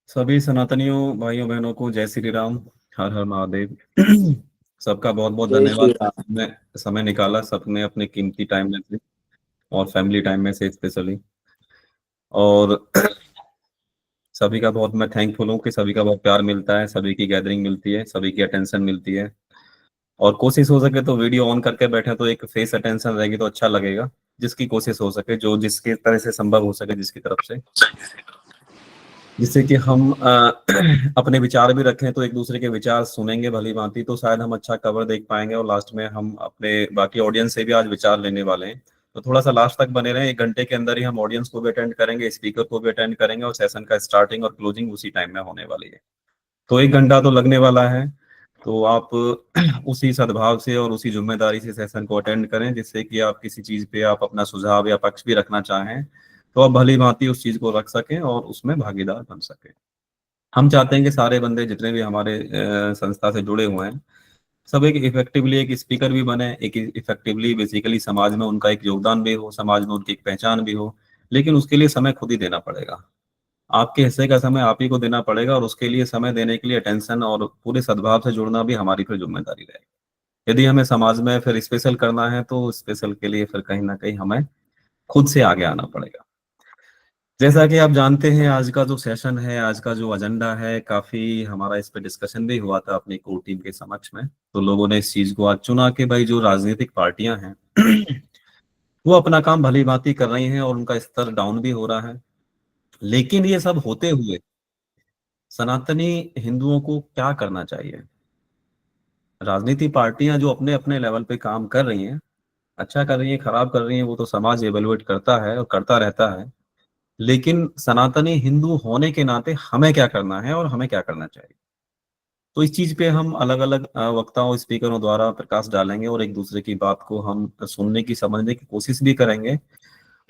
सभी सनातनियों भाइयों बहनों को जय श्री राम। हर हर महादेव। सबका बहुत बहुत जय श्री धन्यवाद। राम। सबने समय निकाला, सबने अपने कीमती टाइम में से और फैमिली टाइम में से स्पेशली। और सभी का बहुत मैं थैंकफुल हूँ कि सभी का बहुत प्यार मिलता है, सभी की गैदरिंग मिलती है, सभी की अटेंशन मिलती है। और कोशिश हो सके तो वीडियो ऑन करके बैठे तो एक फेस अटेंशन रहेगी तो अच्छा लगेगा। जिसकी कोशिश हो सके, जो जिसकी तरह से संभव हो सके, जिसकी तरफ से, जिससे कि हम अपने विचार भी रखें तो एक दूसरे के विचार सुनेंगे भली भांति तो शायद हम अच्छा कवर देख पाएंगे। और लास्ट में हम अपने बाकी ऑडियंस से भी आज विचार लेने वाले हैं। तो थोड़ा सा लास्ट तक बने रहें। 1 घंटे के अंदर ही हम ऑडियंस को भी अटेंड करेंगे, स्पीकर को भी अटेंड करेंगे, और सेशन का स्टार्टिंग और क्लोजिंग उसी टाइम में होने वाली है। तो 1 घंटा तो लगने वाला है। तो आप उसी सद्भाव से और उसी जिम्मेदारी से सेशन को अटेंड करें, जिससे कि आप किसी चीज पे आप अपना सुझाव या पक्ष भी रखना चाहें तो आप भली भांति उस चीज को रख सकें और उसमें भागीदार बन सकें। हम चाहते हैं कि सारे बंदे जितने भी हमारे संस्था से जुड़े हुए हैं, सब एक इफेक्टिवली एक स्पीकर भी बने, एक इफेक्टिवली बेसिकली समाज में उनका एक योगदान भी हो, समाज में उनकी एक पहचान भी हो। लेकिन उसके लिए समय खुद ही देना पड़ेगा। आपके हिस्से का समय आप ही को देना पड़ेगा, और उसके लिए समय देने के लिए अटेंशन और पूरे सद्भाव से जुड़ना भी हमारी फिर जिम्मेदारी रहेगी। यदि हमें समाज में फिर स्पेशल करना है तो स्पेशल के लिए फिर कहीं ना कहीं हमें खुद से आगे आना पड़ेगा। जैसा कि आप जानते हैं, आज का जो सेशन है, आज का जो एजेंडा है, काफी हमारा इस पे डिस्कशन भी हुआ था अपनी कोर टीम के समक्ष में। तो लोगों ने इस चीज को आज चुना कि भाई जो राजनीतिक पार्टियां हैं वो अपना काम भली भांति कर रही हैं और उनका स्तर डाउन भी हो रहा है। लेकिन ये सब होते हुए सनातनी हिंदुओं को क्या करना चाहिए? राजनीति पार्टियां जो अपने अपने लेवल पे काम कर रही हैं, अच्छा कर रही हैं, खराब कर रही हैं, वो तो समाज एवेलुएट करता है और करता रहता है। लेकिन सनातनी हिंदू होने के नाते हमें क्या करना है और हमें क्या करना चाहिए? तो इस चीज पे हम अलग अलग वक्ताओं, स्पीकरों द्वारा प्रकाश डालेंगे और एक दूसरे की बात को हम सुनने की, समझने की कोशिश भी करेंगे।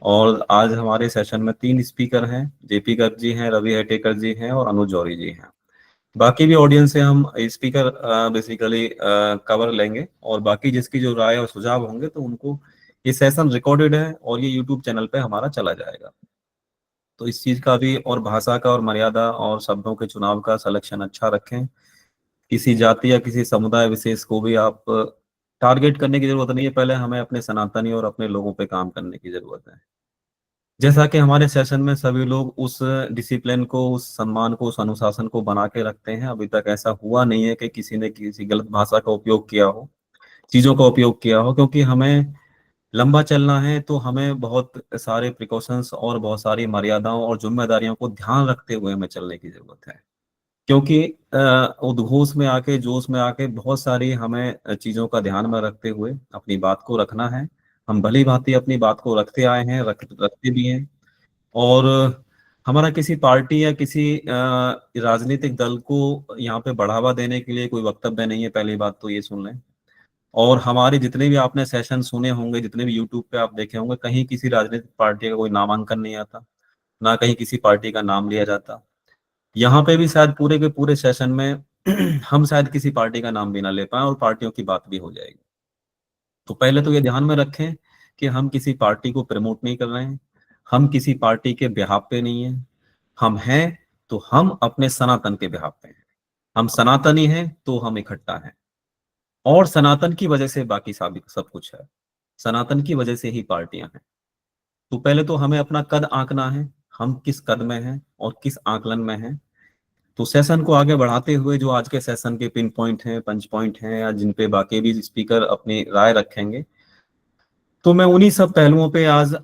और आज हमारे सेशन में 3 स्पीकर हैं। जेपी गर्ग जी हैं, रवि हेटेकर जी हैं और अनुज जौहरी जी हैं। बाकी भी ऑडियंस से हम स्पीकर बेसिकली कवर लेंगे, और बाकी जिसकी जो राय और सुझाव होंगे तो उनको, ये सेशन रिकॉर्डेड है और ये यूट्यूब चैनल पे हमारा चला जाएगा। तो इस चीज का भी, और भाषा का और मर्यादा और शब्दों के चुनाव का सिलेक्शन अच्छा रखें। किसी जाति या किसी समुदाय विशेष को भी आप टारगेट करने की जरूरत नहीं है। पहले हमें अपने सनातनी और अपने लोगों पे काम करने की जरूरत है। जैसा कि हमारे सेशन में सभी लोग उस डिसिप्लिन को, उस सम्मान को, उस अनुशासन को बना के रखते हैं, अभी तक ऐसा हुआ नहीं है कि किसी ने किसी गलत भाषा का उपयोग किया हो, चीजों का उपयोग किया हो। क्योंकि हमें लंबा चलना है तो हमें बहुत सारे प्रिकॉशंस और बहुत सारी मर्यादाओं और जिम्मेदारियों को ध्यान रखते हुए हमें चलने की जरूरत है। क्योंकि उद्घोष में आके, जोश में आके बहुत सारी हमें चीजों का ध्यान में रखते हुए अपनी बात को रखना है। हम भली भांति अपनी बात को रखते आए हैं, रखते भी हैं। और हमारा किसी पार्टी या किसी राजनीतिक दल को यहाँ पे बढ़ावा देने के लिए कोई वक्तव्य नहीं है, पहली बात तो ये सुन लें। और हमारे जितने भी आपने सेशन सुने होंगे, जितने भी यूट्यूब पे आप देखे होंगे, कहीं किसी राजनीतिक पार्टी का कोई नामांकन नहीं आता, ना कहीं किसी पार्टी का नाम लिया जाता। यहाँ पे भी शायद पूरे के पूरे सेशन में हम शायद किसी पार्टी का नाम भी ना ले पाए और पार्टियों की बात भी हो जाएगी। तो पहले तो ये ध्यान में रखें कि हम किसी पार्टी को प्रमोट नहीं कर रहे हैं, हम किसी पार्टी के बिहाफ पे नहीं है। हम हैं तो हम अपने सनातन के बिहाफ पे हैं। हम सनातनी हैं तो हम इकट्ठा हैं, और सनातन की वजह से बाकी सब कुछ है। सनातन की वजह से ही पार्टियां हैं। तो पहले तो हमें अपना कद आंकना है, हम किस कद में हैं और किस आकलन में हैं। तो सेशन को आगे बढ़ाते हुए जो आज के सेशन के पिन पॉइंट हैं, पंच पॉइंट हैं, या जिन पे बाकी भी स्पीकर अपनी राय रखेंगे, तो मैं उन्हीं सब पहलुओं पे आज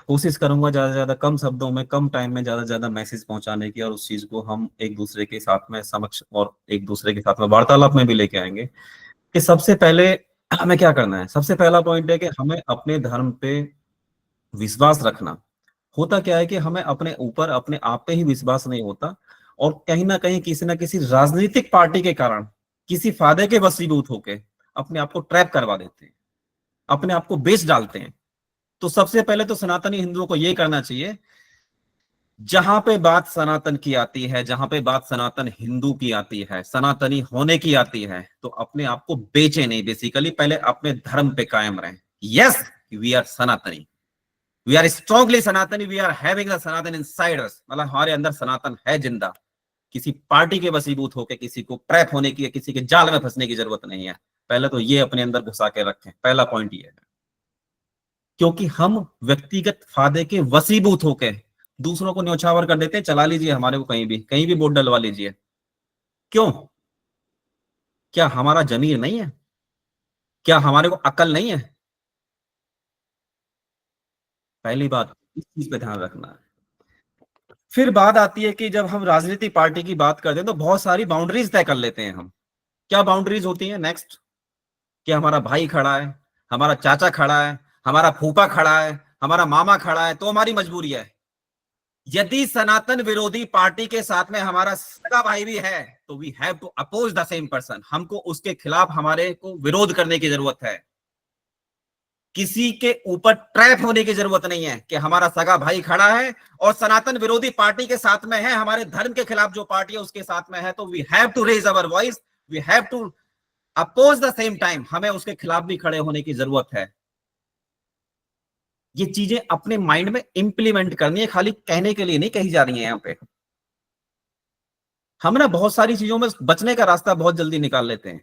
कोशिश करूंगा ज्यादा से ज्यादा कम शब्दों में, कम टाइम में ज्यादा से ज्यादा मैसेज पहुंचाने की, और उस चीज को हम एक दूसरे के साथ में समक्ष और एक दूसरे के साथ में वार्तालाप में भी लेके आएंगे। कि सबसे पहले हमें क्या करना है। सबसे पहला पॉइंट है कि हमें अपने धर्म पे विश्वास रखना। होता क्या है कि हमें अपने ऊपर, अपने आप पे ही विश्वास नहीं होता, और कहीं ना कहीं किसी ना किसी राजनीतिक पार्टी के कारण, किसी फायदे के वशीभूत होके अपने आप को ट्रैप करवा देते हैं, अपने आप को बेच डालते हैं। तो सबसे पहले तो सनातनी हिंदुओं को यह करना चाहिए, जहां पे बात सनातन की आती है, जहां पे बात सनातन हिंदू की आती है, सनातनी होने की आती है, तो अपने आप को बेचे नहीं। बेसिकली पहले अपने धर्म पे कायम रहें। Yes, we are Sanatani, we are strongly Sanatani, we are having the Sanatan inside us, मतलब हमारे अंदर सनातन है जिंदा। किसी पार्टी के वसीभूत होकर किसी को ट्रैप होने की, किसी के जाल में फंसने की जरूरत नहीं है। पहले तो ये अपने अंदर घुसा के रखें, पहला पॉइंट ये है। क्योंकि हम व्यक्तिगत फायदे के वसीभूत होके दूसरों को न्यौछावर कर देते हैं, चला लीजिए हमारे को कहीं भी वोट डलवा लीजिए। क्यों? क्या हमारा जमीर नहीं है? क्या हमारे को अकल नहीं है? पहली बात इस चीज पे ध्यान रखना है। फिर बात आती है कि जब हम राजनीतिक पार्टी की बात करते हैं तो बहुत सारी बाउंड्रीज तय कर लेते हैं हम। क्या बाउंड्रीज होती है? नेक्स्ट, कि हमारा भाई खड़ा है, हमारा चाचा खड़ा है, हमारा फूफा खड़ा है, हमारा मामा खड़ा है, तो हमारी मजबूरी है। यदि सनातन विरोधी पार्टी के साथ में हमारा सगा भाई भी है तो we have to oppose the same person. हमको उसके खिलाफ हमारे को विरोध करने की जरूरत है। किसी के ऊपर ट्रैप होने की जरूरत नहीं है कि हमारा सगा भाई खड़ा है और सनातन विरोधी पार्टी के साथ में है, हमारे धर्म के खिलाफ जो पार्टी है उसके साथ में है, तो we have to raise our voice, we have to oppose the same time. हमें उसके खिलाफ भी खड़े होने की जरूरत है। ये चीजें अपने माइंड में इंप्लीमेंट करनी है, खाली कहने के लिए नहीं कही जा रही है। यहाँ पे हम ना बहुत सारी चीजों में बचने का रास्ता बहुत जल्दी निकाल लेते हैं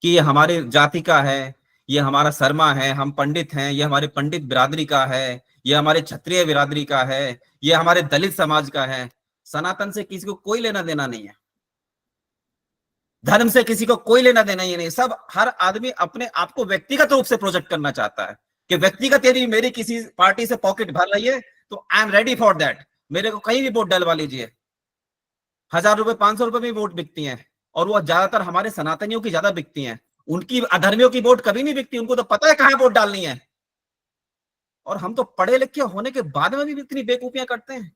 कि ये हमारे जाति का है, ये हमारा शर्मा है, हम पंडित हैं, ये हमारे पंडित बिरादरी का है, ये हमारे क्षत्रिय बिरादरी का है, ये हमारे दलित समाज का है। सनातन से किसी को कोई लेना देना नहीं है, धर्म से किसी को कोई लेना देना ही नहीं। सब हर आदमी अपने आप को व्यक्तिगत रूप से प्रोजेक्ट करना चाहता है कि व्यक्तिगत यदि मेरी किसी पार्टी से पॉकेट भर रही है तो I am ready for that, मेरे को कहीं भी वोट डलवा लीजिए। 1,000 रुपए 500 रुपए में वोट बिकती हैं, और वो ज्यादातर हमारे सनातनियों की ज्यादा बिकती हैं। उनकी अधर्मियों की वोट कभी नहीं बिकती, उनको तो पता है कहां वोट डालनी है। और हम तो पढ़े लिखे होने के बाद में भी इतनी बेवकूफियां करते हैं।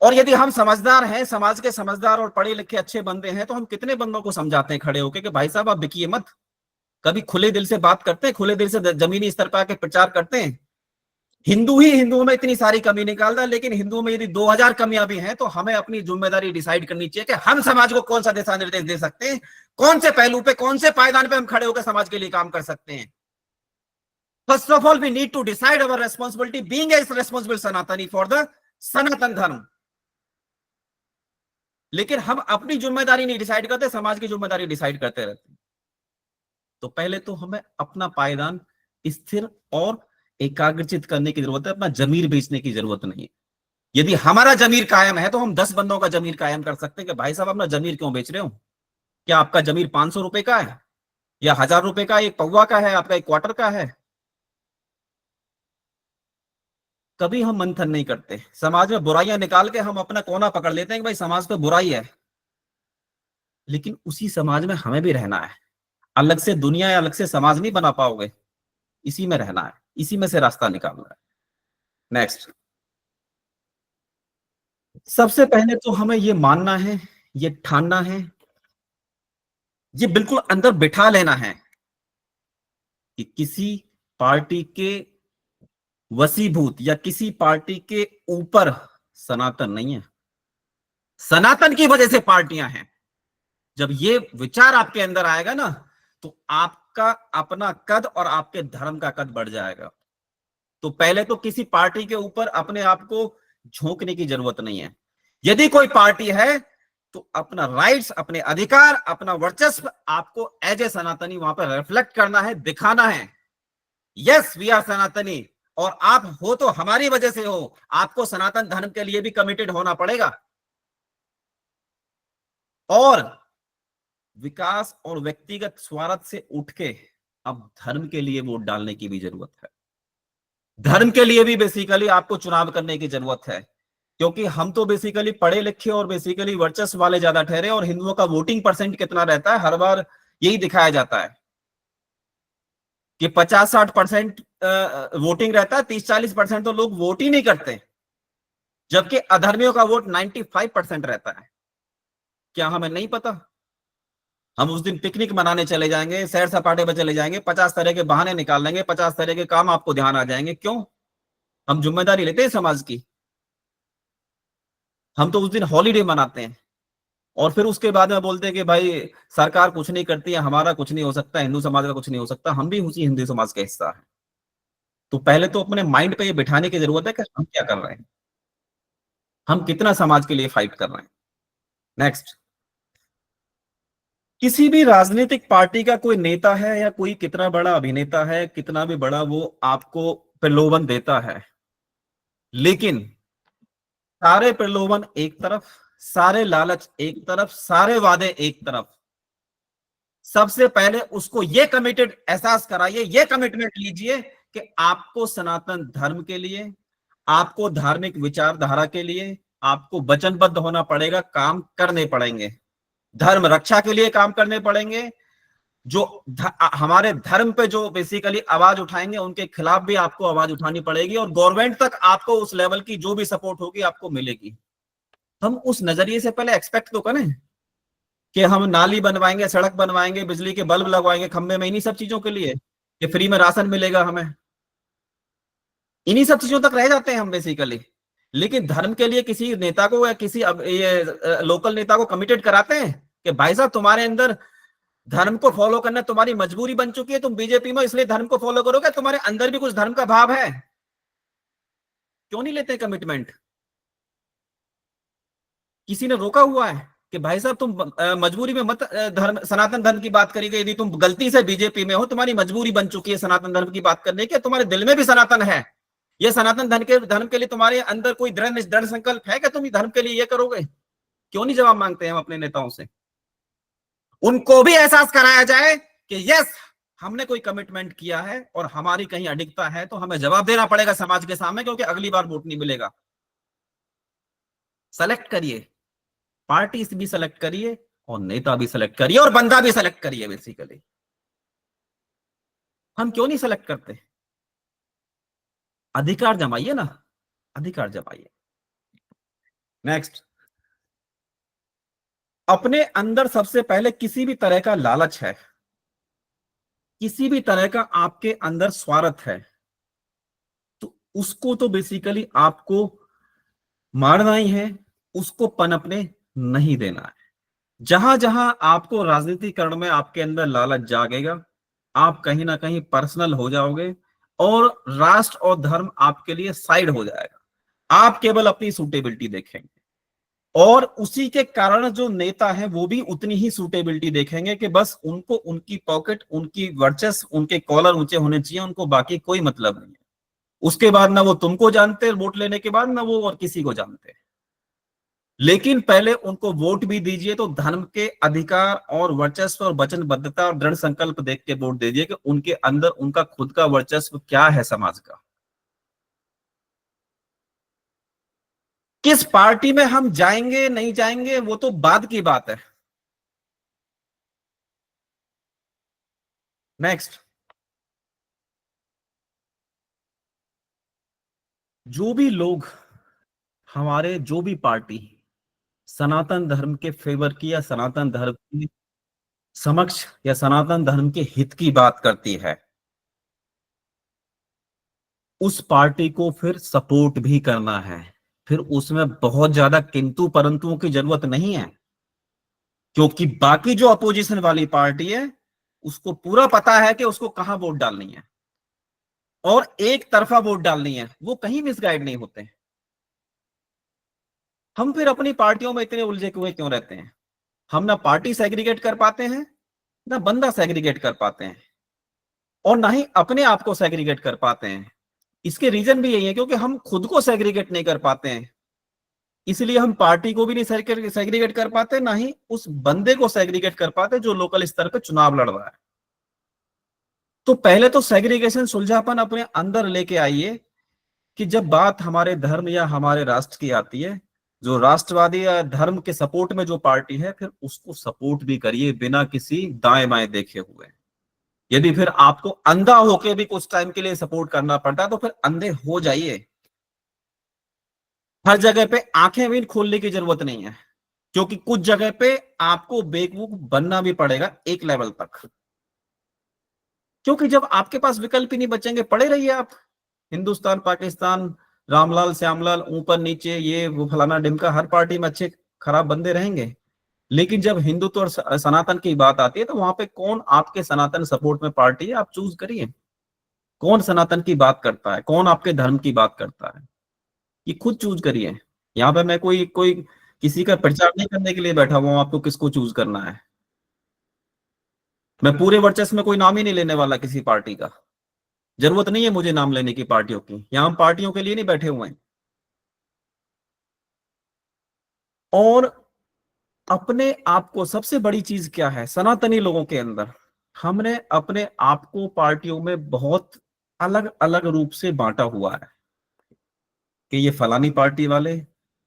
और यदि हम समझदार हैं, समाज के समझदार और पढ़े लिखे अच्छे बंदे हैं, तो हम कितने बंदों को समझाते हैं खड़े होकर कि भाई साहब आप बिकिए मत। कभी खुले दिल से बात करते हैं, खुले दिल से जमीनी स्तर पर आके प्रचार करते हैं। हिंदू ही हिंदुओं में इतनी सारी कमी निकालता है, लेकिन हिंदुओं में यदि 2000 कमियां भी हैं तो हमें अपनी जिम्मेदारी डिसाइड करनी चाहिए कि हम समाज को कौन सा दिशा निर्देश दे सकते हैं, कौन से पहलू पे, कौन से पायदान पे हम खड़े होकर समाज के लिए काम कर सकते हैं। First of all we need to decide our responsibility being a responsible Sanatani for the Sanatan Dharma. लेकिन हम अपनी जिम्मेदारी नहीं डिसाइड करते, समाज की जिम्मेदारी डिसाइड करते रहते हैं। तो पहले तो हमें अपना पायदान स्थिर और एकाग्रचित करने की जरूरत है, अपना जमीर बेचने की जरूरत नहीं है। यदि हमारा जमीर कायम है तो हम 10 बंदों का जमीर कायम कर सकते हैं कि भाई साहब अपना जमीर क्यों बेच रहे हो? क्या आपका जमीर 500 रुपए का है या 1,000 रुपए का, एक पौवा का है, आपका एक क्वार्टर का है? कभी हम मंथन नहीं करते। समाज में बुराइयां निकाल के हम अपना कोना पकड़ लेते हैं कि भाई समाज पे बुराई है, लेकिन उसी समाज में हमें भी रहना है। अलग से दुनिया या अलग से समाज नहीं बना पाओगे, इसी में रहना है, इसी में से रास्ता निकालना है। नेक्स्ट, सबसे पहले तो हमें ये मानना है, ये ठानना है, ये बिल्कुल अंदर बिठा लेना है कि किसी पार्टी के वसीभूत या किसी पार्टी के ऊपर सनातन नहीं है, सनातन की वजह से पार्टियां हैं। जब ये विचार आपके अंदर आएगा ना, तो आपका अपना कद और आपके धर्म का कद बढ़ जाएगा। तो पहले तो किसी पार्टी के ऊपर अपने आप को झोंकने की जरूरत नहीं है। यदि कोई पार्टी है तो अपना राइट्स, अपने अधिकार, अपना वर्चस्व आपको एज ए सनातनी वहां पर रिफ्लेक्ट करना है, दिखाना है। यस वी आर सनातनी, और आप हो तो हमारी वजह से हो, आपको सनातन धर्म के लिए भी कमिटेड होना पड़ेगा। और विकास और व्यक्तिगत स्वार्थ से उठ के अब धर्म के लिए वोट डालने की भी जरूरत है। धर्म के लिए भी बेसिकली आपको चुनाव करने की जरूरत है, क्योंकि हम तो बेसिकली पढ़े लिखे और बेसिकली वर्चस्व वाले ज्यादा ठहरे, और हिंदुओं का वोटिंग परसेंट कितना रहता है हर बार यही दिखाया जाता है कि 50-60% वोटिंग रहता है, 30-40% तो लोग वोट ही नहीं करते, जबकि अधर्मियों का वोट 95% रहता है। क्या हमें नहीं पता? हम उस दिन पिकनिक मनाने चले जाएंगे, सैर सपाटे पर चले जाएंगे, 50 तरह के बहाने निकाल लेंगे, 50 तरह के काम आपको ध्यान आ जाएंगे। क्यों? हम जिम्मेदारी लेते हैं समाज की। हम तो उस दिन हॉलीडे मनाते हैं और फिर उसके बाद में बोलते हैं कि भाई सरकार कुछ नहीं करती है, हमारा कुछ नहीं हो सकता, हिंदू समाज का कुछ नहीं हो सकता। हम भी उसी हिंदू समाज का हिस्सा है। तो पहले तो अपने माइंड पे ये बिठाने की जरूरत है कि हम क्या कर रहे हैं, हम कितना समाज के लिए फाइट कर रहे हैं। नेक्स्ट, किसी भी राजनीतिक पार्टी का कोई नेता है या कोई कितना बड़ा अभिनेता है, कितना भी बड़ा, वो आपको प्रलोभन देता है, लेकिन सारे प्रलोभन एक तरफ, सारे लालच एक तरफ, सारे वादे एक तरफ, सबसे पहले उसको ये कमिटेड एहसास कराइए, ये कमिटमेंट लीजिए कि आपको सनातन धर्म के लिए, आपको धार्मिक विचारधारा के लिए आपको वचनबद्ध होना पड़ेगा, काम करने पड़ेंगे, धर्म रक्षा के लिए काम करने पड़ेंगे। जो हमारे धर्म पे जो बेसिकली आवाज उठाएंगे उनके खिलाफ भी आपको आवाज उठानी पड़ेगी, और गवर्नमेंट तक आपको उस लेवल की जो भी सपोर्ट होगी आपको मिलेगी। हम उस नजरिए से पहले एक्सपेक्ट तो करें कि हम नाली बनवाएंगे, सड़क बनवाएंगे, बिजली के बल्ब लगवाएंगे खंबे में, इन्हीं सब चीजों के लिए, कि फ्री में राशन मिलेगा हमें, इन्हीं सब चीजों तक रह जाते हैं हम बेसिकली। लेकिन धर्म के लिए किसी नेता को या किसी ये लोकल नेता को कमिटेड कराते हैं कि भाई साहब तुम्हारे अंदर धर्म को फॉलो करना तुम्हारी मजबूरी बन चुकी है, तुम बीजेपी में इसलिए धर्म को फॉलो करोगे, तुम्हारे अंदर भी कुछ धर्म का भाव है, क्यों नहीं लेते कमिटमेंट? किसी ने रोका हुआ है कि भाई साहब तुम मजबूरी में मत धर्म, सनातन धर्म की बात करिएगा, यदि तुम गलती से बीजेपी में हो, तुम्हारी मजबूरी बन चुकी है सनातन धर्म की बात करने की, तुम्हारे दिल में भी सनातन है, ये सनातन धर्म के लिए तुम्हारे अंदर कोई दृढ़ संकल्प है कि तुम धर्म के लिए ये करोगे? क्यों नहीं जवाब मांगते हैं हम अपने नेताओं से? उनको भी एहसास कराया जाए कि यस, हमने कोई कमिटमेंट किया है और हमारी कहीं अडिगता है तो हमें जवाब देना पड़ेगा समाज के सामने, क्योंकि अगली बार वोट नहीं मिलेगा। सेलेक्ट करिए, पार्टी भी सेलेक्ट करिए और नेता भी सेलेक्ट करिए और बंदा भी सेलेक्ट करिए। बेसिकली हम क्यों नहीं सेलेक्ट करते? अधिकार जमाइए ना, अधिकार जमाइए। नेक्स्ट, अपने अंदर सबसे पहले किसी भी तरह का लालच है, किसी भी तरह का आपके अंदर स्वार्थ है, तो उसको तो बेसिकली आपको मारना ही है, उसको पनपने नहीं देना है। जहां जहां आपको राजनीतिकरण में आपके अंदर लालच जागेगा, आप कहीं ना कहीं पर्सनल हो जाओगे और राष्ट्र और धर्म आपके लिए साइड हो जाएगा। आप केवल अपनी सूटेबिलिटी देखेंगे और उसी के कारण जो नेता है वो भी उतनी ही सूटेबिलिटी देखेंगे कि बस उनको उनकी पॉकेट, उनकी वर्चस्व, उनके कॉलर ऊंचे होने चाहिए, उनको बाकी कोई मतलब नहीं है। उसके बाद ना वो तुमको जानते वोट लेने के बाद, ना वो और किसी को जानते। लेकिन पहले उनको वोट भी दीजिए तो धर्म के अधिकार और वर्चस्व और वचनबद्धता और दृढ़ संकल्प देख के वोट दीजिए कि उनके अंदर उनका खुद का वर्चस्व क्या है समाज का। किस पार्टी में हम जाएंगे नहीं जाएंगे वो तो बाद की बात है। नेक्स्ट, जो भी लोग, हमारे जो भी पार्टी सनातन धर्म के फेवर की या सनातन धर्म की समक्ष या सनातन धर्म के हित की बात करती है, उस पार्टी को फिर सपोर्ट भी करना है। फिर उसमें बहुत ज्यादा किंतु परंतुओं की जरूरत नहीं है, क्योंकि बाकी जो अपोजिशन वाली पार्टी है उसको पूरा पता है कि उसको कहां वोट डालनी है और एक तरफा वोट डालनी है, वो कहीं मिसगाइड नहीं होते। हम फिर अपनी पार्टियों में इतने उलझे हुए क्यों रहते हैं? हम ना पार्टी सेग्रीगेट कर पाते हैं, ना बंदा सेग्रीगेट कर पाते हैं, और ना ही अपने आप को सेग्रीगेट कर पाते हैं। इसके रीजन भी यही है क्योंकि हम खुद को सेग्रीगेट नहीं कर पाते हैं, इसलिए हम पार्टी को भी नहीं सेग्रीगेट कर पाते, ना ही उस बंदे को सेग्रीगेट कर पाते जो लोकल स्तर पर चुनाव लड़ रहा है। तो पहले तो सेग्रीगेशन, सुलझापन अपने अंदर लेके आइए कि जब बात हमारे धर्म या हमारे राष्ट्र की आती है, जो राष्ट्रवादी या धर्म के सपोर्ट में जो पार्टी है, फिर उसको सपोर्ट भी करिए बिना किसी दाएं बाएं देखे हुए। यदि फिर आपको अंधा होके भी कुछ टाइम के लिए सपोर्ट करना पड़ता है तो फिर अंधे हो जाइए। हर जगह पे आंखें भी खोलने की जरूरत नहीं है, क्योंकि कुछ जगह पे आपको बेवकूफ बनना भी पड़ेगा एक लेवल तक, क्योंकि जब आपके पास विकल्प ही नहीं बचेंगे, पड़े रहिए आप हिंदुस्तान, पाकिस्तान, रामलाल श्यामलाल, ऊपर नीचे, ये वो फलाना ढिमका, हर पार्टी में अच्छे खराब बंदे रहेंगे। लेकिन जब हिंदुत्व और सनातन की बात आती है तो वहां पे कौन आपके सनातन सपोर्ट में पार्टी है, आप चूज करिए। कौन सनातन की बात करता है, कौन आपके धर्म की बात करता है, ये खुद चूज करिए। यहाँ पे मैं कोई कोई किसी का प्रचार नहीं करने के लिए बैठा हुआ हूं आपको किसको चूज करना है। मैं पूरे वर्चस्व में कोई नाम ही नहीं लेने वाला किसी पार्टी का। जरूरत नहीं है मुझे नाम लेने की पार्टियों की, यहां हम पार्टियों के लिए नहीं बैठे हुए हैं। और अपने आप को, सबसे बड़ी चीज क्या है सनातनी लोगों के अंदर, हमने अपने आप को पार्टियों में बहुत अलग अलग रूप से बांटा हुआ है कि ये फलानी पार्टी वाले,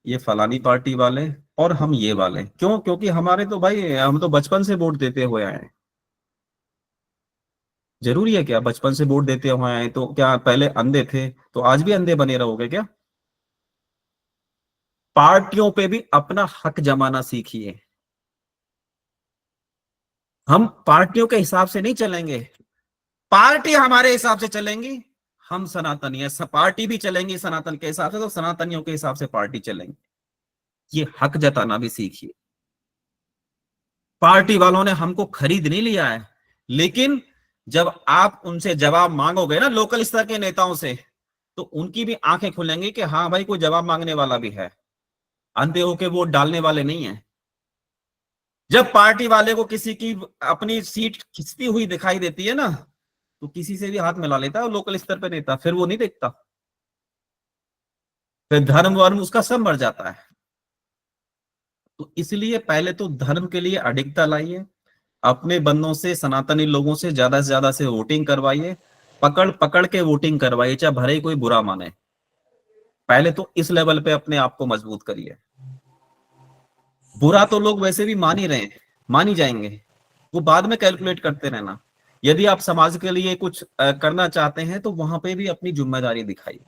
ये फलानी पार्टी वाले, और हम ये वाले। क्यों? क्योंकि हमारे तो भाई, हम तो बचपन से वोट देते हुए आए हैं। जरूरी है क्या बचपन से वोट देते हुए आए तो क्या पहले अंधे थे तो आज भी अंधे बने रहोगे क्या? पार्टियों पे भी अपना हक जमाना सीखिए। हम पार्टियों के हिसाब से नहीं चलेंगे, पार्टी हमारे हिसाब से चलेंगी। हम सनातनी है, पार्टी भी चलेंगी सनातन के हिसाब से तो सनातनियों के हिसाब से पार्टी चलेंगी। ये हक जताना भी सीखिए। पार्टी वालों ने हमको खरीद नहीं लिया है, लेकिन जब आप उनसे जवाब मांगोगे ना लोकल स्तर के नेताओं से, तो उनकी भी आंखें खुलेंगी कि हाँ भाई कोई जवाब मांगने वाला भी है, अंधे होके वोट डालने वाले नहीं है। जब पार्टी वाले को किसी की अपनी सीट खिंचती हुई दिखाई देती है ना, तो किसी से भी हाथ मिला लेता है लोकल स्तर पे नेता, फिर वो नहीं देखता, फिर धर्म वर्म उसका सब मर जाता है। तो इसलिए पहले तो धर्म के लिए अडिगता लाइए, अपने बंदों से, सनातनी लोगों से ज्यादा से वोटिंग करवाइए, पकड़ पकड़ के वोटिंग करवाइए, चाहे भले ही कोई बुरा माने। पहले तो इस लेवल पे अपने आप को मजबूत करिए। बुरा तो लोग वैसे भी मान ही रहे हैं, मान ही जाएंगे, वो बाद में कैलकुलेट करते रहना। यदि आप समाज के लिए कुछ करना चाहते हैं तो वहां पे भी अपनी जिम्मेदारी दिखाइए।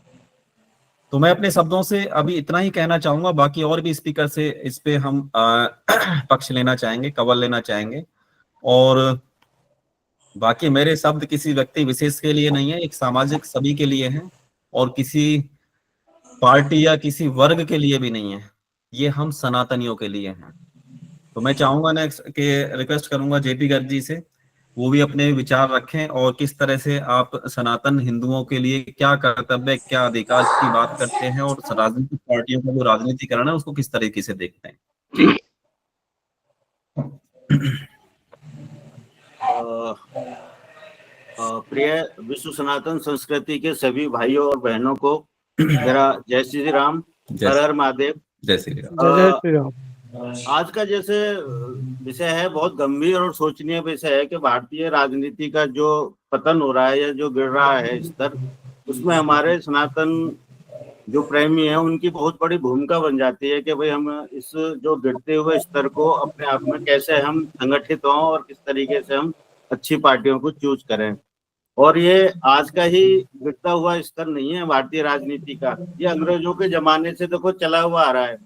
तो मैं अपने शब्दों से अभी इतना ही कहना चाहूंगा, बाकी और भी स्पीकर से इस पे हम पक्ष लेना चाहेंगे, कवर लेना चाहेंगे। और बाकी मेरे शब्द किसी व्यक्ति विशेष के लिए नहीं है, एक सामाजिक सभी के लिए है, और किसी पार्टी या किसी वर्ग के लिए भी नहीं है, ये हम सनातनियों के लिए हैं। तो मैं चाहूंगा नेक्स्ट के रिक्वेस्ट करूंगा जेपी गर्ग जी से, वो भी अपने विचार रखें और किस तरह से आप सनातन हिंदुओं के लिए क्या कर्तव्य, क्या अधिकार की बात करते हैं, और राजनीतिक पार्टियों का जो राजनीतिकरण है उसको किस तरीके से देखते हैं। जी। प्रिय विश्व सनातन संस्कृति के सभी भाइयों और बहनों को मेरा जय श्री राम, हर हर महादेव। जय श्री राम। जय श्री राम। आज का जैसे विषय है बहुत गंभीर और सोचनीय विषय है कि भारतीय राजनीति का जो पतन हो रहा है या जो गिर रहा है स्तर, उसमें हमारे सनातन जो प्रेमी है उनकी बहुत बड़ी भूमिका बन जाती है कि भाई हम इस जो गिरते हुए स्तर को अपने आप में कैसे हम संगठित हों और किस तरीके से हम अच्छी पार्टियों को चूज करें। और ये आज का ही गिरता हुआ स्तर नहीं है भारतीय राजनीति का, ये अंग्रेजों के जमाने से देखो चला हुआ आ रहा है।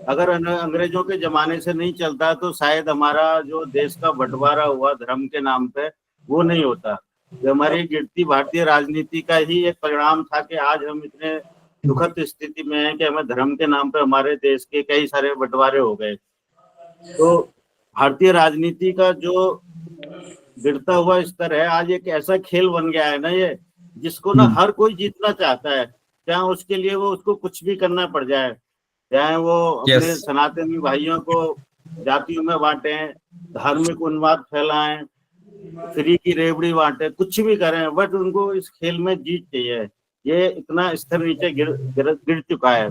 अगर अंग्रेजों के जमाने से नहीं चलता तो शायद हमारा जो देश का बंटवारा हुआ धर्म के नाम पे वो नहीं होता। जो हमारी गिरती भारतीय राजनीति का ही एक परिणाम था कि आज हम इतने दुखद स्थिति में हैं कि हमें धर्म के नाम पे हमारे देश के कई सारे बंटवारे हो गए। तो भारतीय राजनीति का जो गिरता हुआ स्तर है आज एक ऐसा खेल बन गया है ना ये, जिसको ना हर कोई जीतना चाहता है, चाहे उसके लिए वो उसको कुछ भी करना पड़ जाए, चाहे वो अपने सनातनी भाइयों को जातियों में बांटे, धार्मिक उन्माद फैलाएं, फ्री की रेवड़ी बांटे, कुछ भी करें, बट उनको इस खेल में जीत चाहिए। ये इतना स्तर नीचे गिर चुका है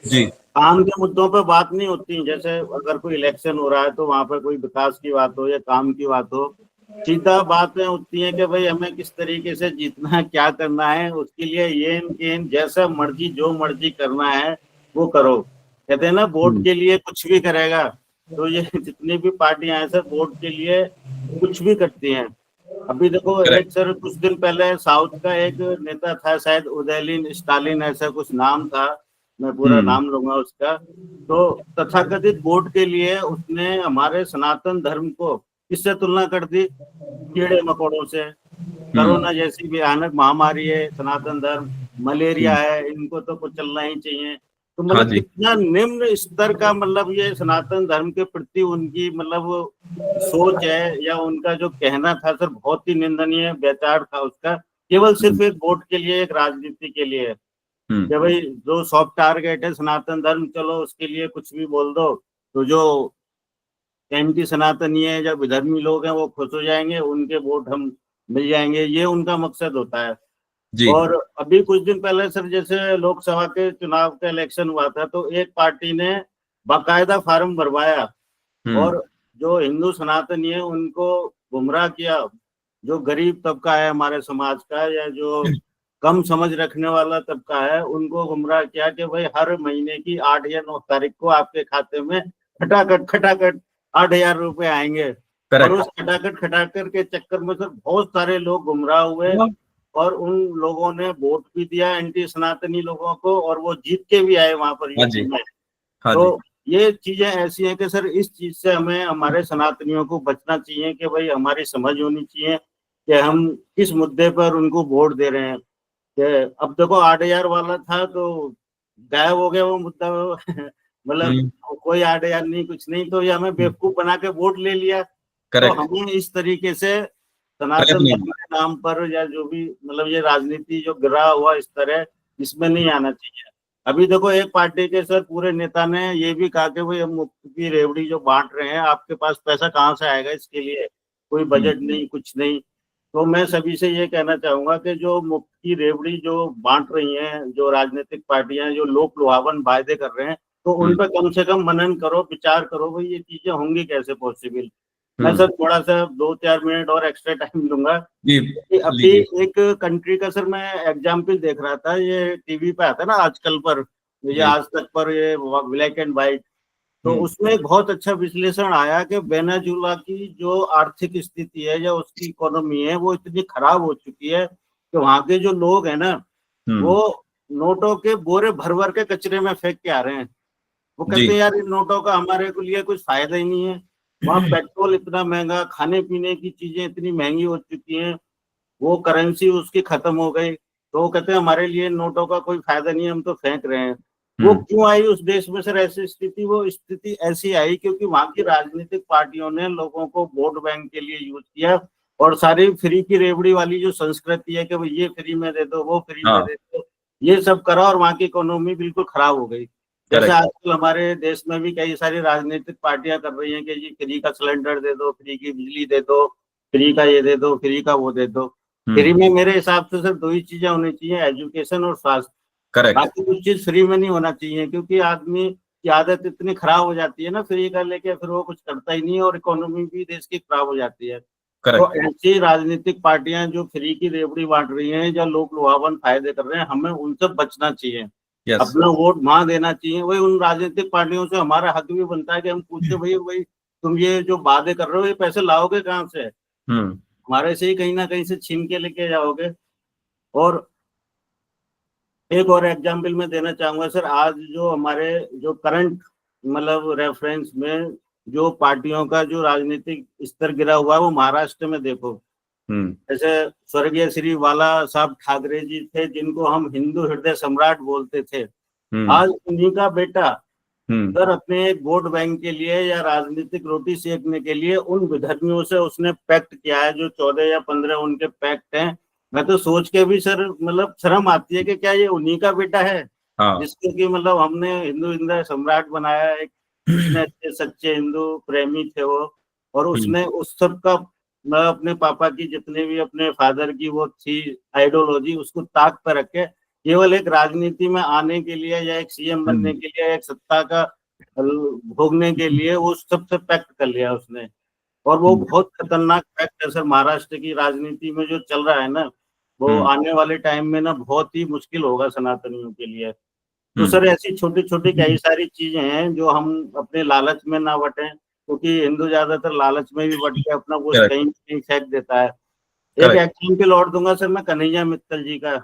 जी। काम के मुद्दों पे बात नहीं होती, जैसे अगर कोई इलेक्शन हो रहा है तो वहां पर कोई विकास की बात हो या काम की बात हो, सीधा बातें होती हैं कि भाई हमें किस तरीके से जीतना है, क्या करना है, उसके लिए ये जैसा मर्जी जो मर्जी करना है वो करो। कहते हैं ना वोट के लिए कुछ भी करेगा, तो ये जितनी भी पार्टियां हैं सर वोट के लिए कुछ भी करती हैं। अभी देखो एक सर कुछ दिन पहले साउथ का एक नेता था, शायद उदयलिन स्टालिन ऐसा कुछ नाम था, मैं पूरा नाम लूंगा उसका, तो तथाकथित वोट के लिए उसने हमारे सनातन धर्म को किससे तुलना कर दी? कीड़े मकोड़ों से। कोरोना जैसी भयानक महामारी है, सनातन धर्म, मलेरिया है, इनको तो कुछ चलना ही चाहिए। तो मतलब कितना निम्न स्तर का मतलब ये सनातन धर्म के प्रति उनकी मतलब सोच है या उनका जो कहना था सर, बहुत ही निंदनीय विचार था उसका, केवल सिर्फ एक वोट के लिए, एक राजनीति के लिए। कि भाई जो सॉफ्ट टारगेट है सनातन धर्म, चलो उसके लिए कुछ भी बोल दो, तो जो एंटी सनातनी है या विधर्मी लोग हैं वो खुश हो जाएंगे, उनके वोट हम मिल जाएंगे, ये उनका मकसद होता है। जी। और अभी कुछ दिन पहले सर जैसे लोकसभा के चुनाव का इलेक्शन हुआ था, तो एक पार्टी ने बाकायदा फार्म भरवाया और जो हिंदू सनातनी है उनको गुमराह किया। जो गरीब तबका है हमारे समाज का या जो कम समझ रखने वाला तबका है, उनको गुमराह किया कि भाई हर महीने की 8 या 9 तारीख को आपके खाते में खटाखट खटाखट 8,000 रुपए आएंगे। और उस खटाखट खटाखट के चक्कर में सर बहुत सारे लोग गुमराह हुए और उन लोगों ने वोट भी दिया एंटी सनातनी लोगों को, और वो जीत के भी आए वहां पर यूपी में। तो ये चीजें ऐसी हैं कि सर इस चीज से हमें हमारे सनातनियों को बचना चाहिए कि भाई हमारी समझ होनी चाहिए कि हम किस मुद्दे पर उनको वोट दे रहे हैं। कि अब देखो 8,000 वाला था तो गायब हो गया वो मुद्दा। मतलब कोई 8,000 नहीं, कुछ नहीं, तो ये हमें बेवकूफ बना के वोट ले लिया। तो हमें इस तरीके से सनातन धर्म के नाम पर या जो भी मतलब ये राजनीति जो गिरा हुआ इस तरह, इसमें नहीं आना चाहिए। अभी देखो एक पार्टी के सर पूरे नेता ने ये भी कहा कि भाई हम मुफ्त की रेवड़ी जो बांट रहे हैं, आपके पास पैसा कहाँ से आएगा इसके लिए, कोई बजट नहीं, कुछ नहीं। तो मैं सभी से ये कहना चाहूंगा कि जो मुफ्त की रेवड़ी जो बांट रही हैं जो राजनीतिक पार्टियां, जो लोक लुभावन वायदे कर रहे हैं, तो उन पर कम से कम मनन करो, विचार करो, भाई ये चीजें होंगी कैसे पॉसिबल। मैं सर थोड़ा सा 2-4 मिनट और एक्स्ट्रा टाइम लूंगा। अभी एक कंट्री का सर मैं एग्जाम्पल देख रहा था, ये टीवी पे आता है ना आजकल पर, ये आज तक पर, ये ब्लैक एंड व्हाइट। तो उसमें एक बहुत अच्छा विश्लेषण आया कि वेनेजुला की जो आर्थिक स्थिति है या उसकी इकोनॉमी है वो इतनी खराब हो चुकी है कि वहां के जो लोग हैं ना, वो नोटों के बोरे भर भर के कचरे में फेंक के आ रहे हैं। वो कहते हैं यार इन नोटों का हमारे को लिए कुछ फायदा ही नहीं है। वहाँ पेट्रोल इतना महंगा, खाने पीने की चीजें इतनी महंगी हो चुकी हैं, वो करेंसी उसकी खत्म हो गई, तो वो कहते हैं हमारे लिए नोटों का कोई फायदा नहीं है, हम तो फेंक रहे हैं। वो क्यों आई उस देश में सर ऐसी स्थिति? वो स्थिति ऐसी आई क्योंकि वहां की राजनीतिक पार्टियों ने लोगों को वोट बैंक के लिए यूज किया, और सारी फ्री की रेवड़ी वाली जो संस्कृति है कि भाई ये फ्री में दे दो, वो फ्री में दे दो, ये सब करा, और वहां की इकोनॉमी बिल्कुल खराब हो गई। जैसे आजकल हमारे देश में भी कई सारी राजनीतिक पार्टियां कर रही हैं कि जी फ्री का सिलेंडर दे दो, फ्री की बिजली दे दो, फ्री का ये दे दो, फ्री का वो दे दो। फ्री में मेरे हिसाब से सिर्फ 2 ही चीजें होनी चाहिए, एजुकेशन और स्वास्थ्य। बाकी कुछ चीज फ्री में नहीं होना चाहिए, क्योंकि आदमी की आदत इतनी खराब हो जाती है ना फ्री का लेके, फिर वो कुछ करता ही नहीं है और इकोनॉमी भी देश की खराब हो जाती है। तो ऐसी राजनीतिक पार्टियां जो फ्री की रेवड़ी बांट रही हैं या लोक लुभावन फायदे कर रहे हैं, हमें उनसे बचना चाहिए। अपना वोट वहां देना चाहिए। वही उन राजनीतिक पार्टियों से हमारा हक भी बनता है कि हम पूछे भाई तुम ये जो वादे कर रहे हो ये पैसे लाओगे कहाँ से? हमारे से ही कहीं ना कहीं से छीन के लेके जाओगे। और एक और एग्जाम्पल मैं देना चाहूंगा सर, आज जो हमारे जो करंट मतलब रेफरेंस में जो पार्टियों का जो राजनीतिक स्तर गिरा हुआ है वो महाराष्ट्र में देखो। जैसे स्वर्गीय श्री बाला साहब ठाकरे जी थे, जिनको हम हिंदू हृदय सम्राट बोलते थे। आज उन्हीं का बेटा सर अपने एक वोट बैंक के लिए या राजनीतिक रोटी सेकने के लिए उन विधर्मियों से उसने पैक्ट किया है, जो 14 या 15 उनके पैक्ट हैं। मैं तो सोच के भी सर मतलब शर्म आती है कि क्या ये उन्हीं का बेटा है जिसको कि मतलब हमने हिंदू हृदय सम्राट बनाया। एक इतने अच्छे सच्चे हिंदू प्रेमी थे वो, और उसने उस सब का मैं अपने पापा की जितने भी अपने फादर की वो थी आइडियोलॉजी, उसको ताक पर रख के केवल एक राजनीति में आने के लिए या एक सीएम बनने के लिए, एक सत्ता का भोगने के लिए वो सबसे पैक्ट कर लिया उसने। और वो बहुत खतरनाक पैक्ट है सर। महाराष्ट्र की राजनीति में जो चल रहा है ना, वो आने वाले टाइम में ना बहुत ही मुश्किल होगा सनातनियों के लिए। तो सर ऐसी छोटी छोटी कई सारी चीजें हैं जो हम अपने लालच में ना बटें, क्योंकि हिंदू ज्यादातर लालच में भी बट के अपना वो कहीं कहीं फेंक देता है। एक एग्जाम्पल और दूंगा सर मैं कन्हैया मित्तल जी का।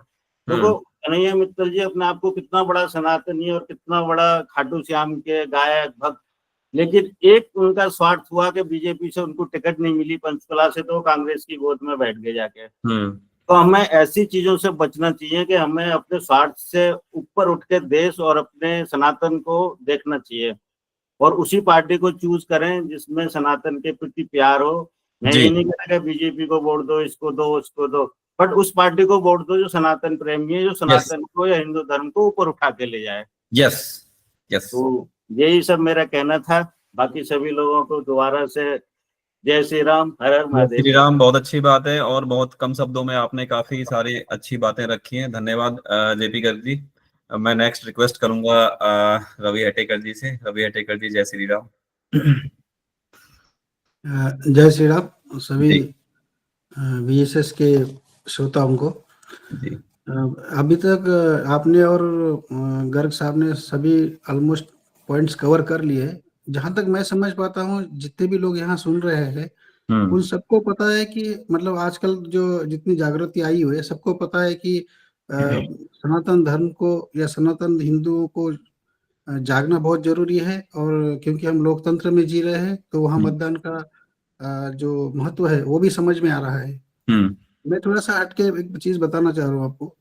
देखो कन्हैया मित्तल जी अपने आप को कितना बड़ा सनातनी और कितना बड़ा खाटू श्याम के गायक भक्त, लेकिन एक उनका स्वार्थ हुआ कि बीजेपी से उनको टिकट नहीं मिली पंचकुला से, तो कांग्रेस की गोद में बैठ गए जाके। तो हमें ऐसी चीजों से बचना चाहिए कि हमें अपने स्वार्थ से ऊपर उठ के देश और अपने सनातन को देखना चाहिए, और उसी पार्टी को चूज करें जिसमें सनातन के प्रति प्यार हो। मैं ये नहीं कहता बीजेपी को वोट दो, इसको दो, उसको दो। बट उस पार्टी को वोट दो जो सनातन प्रेमी है, जो सनातन को या हिंदू धर्म को ऊपर उठा के ले जाए। Yes yes. तो यही सब मेरा कहना था। बाकी सभी लोगों को दोबारा से जय श्री राम, हर हर जय महादेव। श्री राम। बहुत अच्छी बात है और बहुत कम शब्दों में आपने काफी सारी अच्छी बातें रखी हैं। धन्यवाद जेपी गर्ग जी। मैं नेक्स्ट रिक्वेस्ट करूंगा रवि हटेकर जी से। रवि हटेकर जी, जय श्री राम। जय श्री राम सभी जी VSS के श्रोताओं को। जी अभी तक आपने और गर्ग साहब ने सभी ऑलमोस्ट पॉइंट्स कवर कर लिए हैं। जहां तक मैं समझ पाता हूँ, जितने भी लोग यहाँ सुन रहे हैं उन सबको पता है कि मतलब आजकल जो जितनी जागृति आई हुई है, सबको पता है कि सनातन धर्म को या सनातन हिंदुओं को जागना बहुत जरूरी है। और क्योंकि हम लोकतंत्र में जी रहे हैं तो वहाँ मतदान का जो महत्व है वो भी समझ में आ रहा है। मैं थोड़ा सा हटके एक चीज बताना चाह रहा हूँ आपको।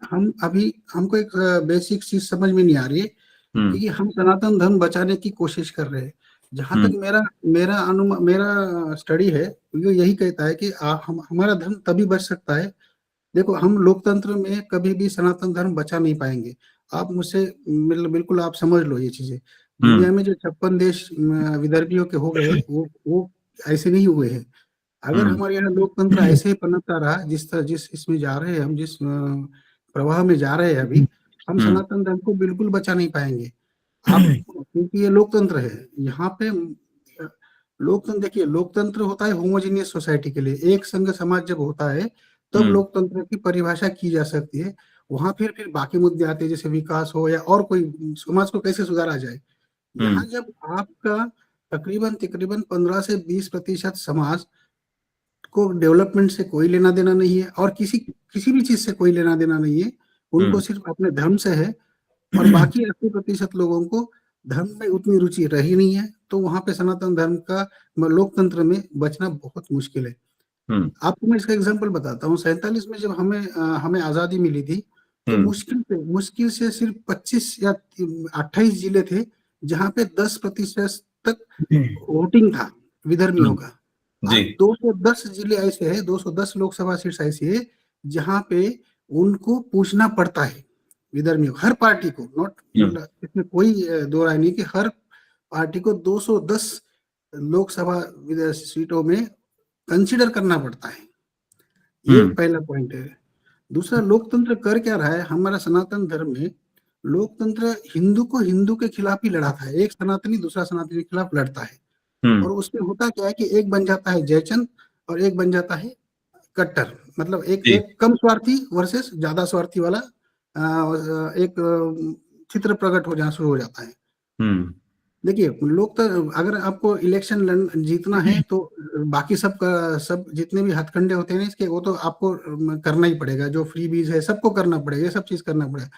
हम अभी हमको एक बेसिक चीज समझ में नहीं आ रही है, क्योंकि हम सनातन धर्म बचाने की कोशिश कर रहे हैं। जहां तक मेरा स्टडी है, वो यही कहता है कि हमारा धर्म तभी बच सकता है। देखो, हम लोकतंत्र में कभी भी सनातन धर्म बचा नहीं पाएंगे। आप मुझसे बिल्कुल आप समझ लो ये चीजें। दुनिया में जो 56 देश विदर्भियों के हो गए, वो ऐसे नहीं हुए हैं। अगर हमारे यहाँ लोकतंत्र ऐसे ही पनपता रहा, जिस इसमें जा रहे हैं हम, जिस प्रवाह में जा रहे हैं अभी, हम सनातन धर्म को बिल्कुल बचा नहीं पाएंगे। आप, क्योंकि ये लोकतंत्र है। यहाँ पे लोकतंत्र, देखिए, लोकतंत्र होता है होमोजीनियस सोसाइटी के लिए। एक संघ समाज जब होता है तब लोकतंत्र की परिभाषा की जा सकती है। वहां फिर बाकी मुद्दे आते हैं, जैसे विकास हो या और कोई समाज को कैसे सुधारा जाए। यहाँ जब आपका तकरीबन 15 से 20% समाज को डेवलपमेंट से कोई लेना देना नहीं है और किसी भी चीज से कोई लेना देना नहीं है, उनको सिर्फ अपने धर्म से है, और बाकी 80% लोगों को धर्म में उतनी रुचि रही नहीं है, तो वहां पे सनातन धर्म का लोकतंत्र में बचना बहुत मुश्किल है। आपको मैं इसका एग्जांपल बताता हूँ। 47 में जब हमें आजादी मिली थी, तो मुश्किल से सिर्फ 25 या 28 जिले थे जहाँ पे 10% तक वोटिंग था विधर्मियों का। 210 जिले ऐसे है, 210 लोकसभा सीट ऐसी है जहाँ पे उनको पूछना पड़ता है विधर्मियों, हर पार्टी को। नॉट, इसमें कोई दो राय नहीं कि हर पार्टी को 210 लोकसभा सीटों में कंसीडर करना पड़ता है। ये पहला पॉइंट है। दूसरा, लोकतंत्र कर क्या रहा है हमारा सनातन धर्म में? लोकतंत्र हिंदू को हिंदू के खिलाफ ही लड़ाता है। एक सनातनी दूसरा सनातनी के खिलाफ लड़ता है, और उसमें होता क्या है कि एक बन जाता है जयचंद और एक बन जाता है कट्टर। मतलब एक कम स्वार्थी वर्सेस ज्यादा स्वार्थी वाला एक चित्र प्रकट हो जाना शुरू हो जाता है। देखिए, लोग तो, अगर आपको इलेक्शन जीतना है तो बाकी सब जितने भी हथकंडे होते हैं इसके, वो तो आपको करना ही पड़ेगा। जो फ्री बीज है सबको करना पड़ेगा, ये सब चीज करना पड़ेगा।